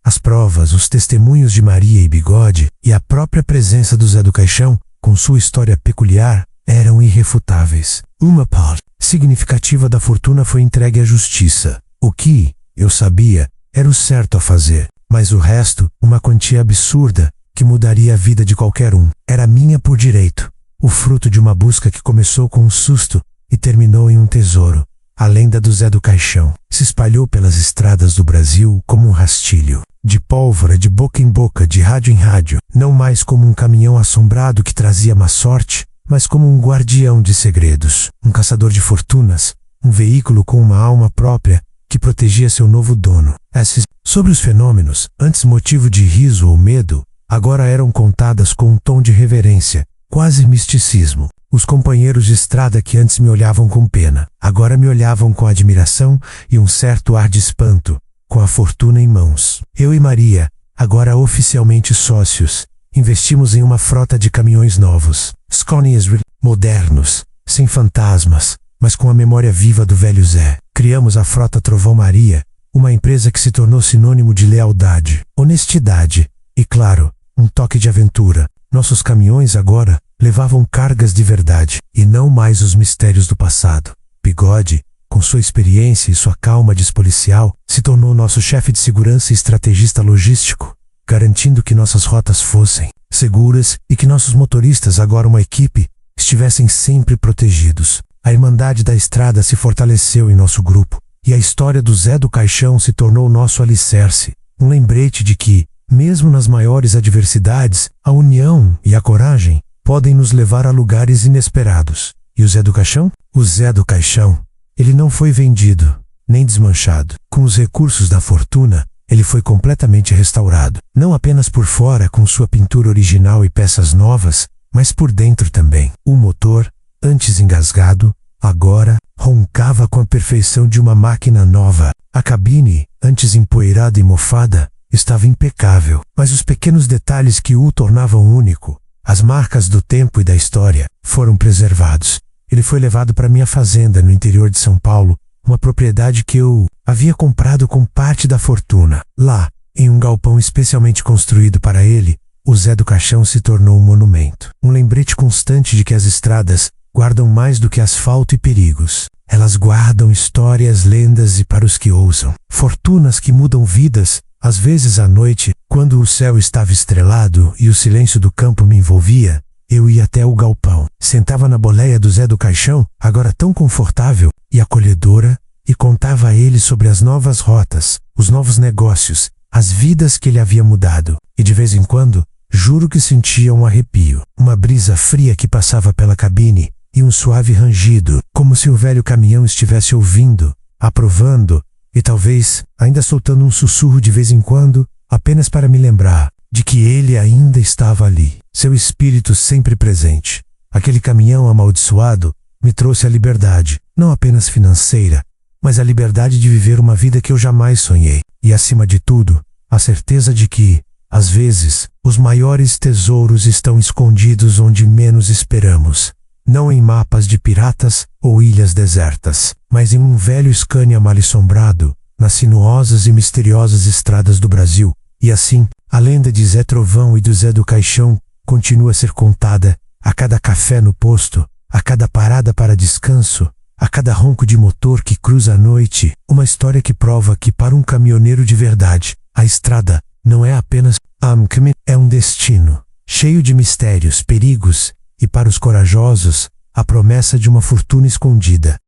as provas, os testemunhos de Maria e Bigode e a própria presença do Zé do Caixão, com sua história peculiar, eram irrefutáveis. Uma parte significativa da fortuna foi entregue à justiça. O que, eu sabia, era o certo a fazer, mas o resto, uma quantia absurda, que mudaria a vida de qualquer um, era minha por direito. O fruto de uma busca que começou com um susto e terminou em um tesouro. A lenda do Zé do Caixão se espalhou pelas estradas do Brasil como um rastilho, de pólvora de boca em boca, de rádio em rádio, não mais como um caminhão assombrado que trazia má sorte, mas como um guardião de segredos, um caçador de fortunas, um veículo com uma alma própria que protegia seu novo dono. Sobre os fenômenos, antes motivo de riso ou medo, agora eram contadas com um tom de reverência, quase misticismo. Os companheiros de estrada que antes me olhavam com pena, agora me olhavam com admiração e um certo ar de espanto, com a fortuna em mãos. Eu e Maria, agora oficialmente sócios, investimos em uma frota de caminhões novos. Sconias modernos, sem fantasmas, mas com a memória viva do velho Zé. Criamos a Frota Trovão Maria, uma empresa que se tornou sinônimo de lealdade, honestidade e, claro, um toque de aventura. Nossos caminhões agora levavam cargas de verdade e não mais os mistérios do passado. Bigode, com sua experiência e sua calma de policial, se tornou nosso chefe de segurança e estrategista logístico, garantindo que nossas rotas fossem seguras e que nossos motoristas, agora uma equipe, estivessem sempre protegidos. A Irmandade da Estrada se fortaleceu em nosso grupo e a história do Zé do Caixão se tornou nosso alicerce, um lembrete de que, mesmo nas maiores adversidades, a união e a coragem podem nos levar a lugares inesperados. E o Zé do Caixão? O Zé do Caixão, ele não foi vendido, nem desmanchado. Com os recursos da fortuna, ele foi completamente restaurado, não apenas por fora com sua pintura original e peças novas, mas por dentro também. O motor, antes engasgado, agora roncava com a perfeição de uma máquina nova. A cabine, antes empoeirada e mofada, estava impecável, mas os pequenos detalhes que o tornavam único, as marcas do tempo e da história, foram preservados. Ele foi levado para minha fazenda no interior de São Paulo, uma propriedade que eu havia comprado com parte da fortuna. Lá, em um galpão especialmente construído para ele, o Zé do Caixão se tornou um monumento. Um lembrete constante de que as estradas guardam mais do que asfalto e perigos. Elas guardam histórias, lendas e, para os que ousam, fortunas que mudam vidas. Às vezes à noite, quando o céu estava estrelado e o silêncio do campo me envolvia, eu ia até o galpão, sentava na boleia do Zé do Caixão, agora tão confortável e acolhedora, e contava a ele sobre as novas rotas, os novos negócios, as vidas que ele havia mudado. E de vez em quando, juro que sentia um arrepio, uma brisa fria que passava pela cabine e um suave rangido, como se o velho caminhão estivesse ouvindo, aprovando e talvez ainda soltando um sussurro de vez em quando, apenas para me lembrar de que ele ainda estava ali, seu espírito sempre presente. Aquele caminhão amaldiçoado me trouxe a liberdade, não apenas financeira, mas a liberdade de viver uma vida que eu jamais sonhei. E acima de tudo, a certeza de que, às vezes, os maiores tesouros estão escondidos onde menos esperamos. Não em mapas de piratas ou ilhas desertas, mas em um velho Scania mal-assombrado, nas sinuosas e misteriosas estradas do Brasil. E assim, a lenda de Zé Trovão e do Zé do Caixão continua a ser contada a cada café no posto, a cada parada para descanso, a cada ronco de motor que cruza a noite. Uma história que prova que, para um caminhoneiro de verdade, a estrada não é apenas um caminho, é um destino, cheio de mistérios, perigos, e para os corajosos, a promessa de uma fortuna escondida.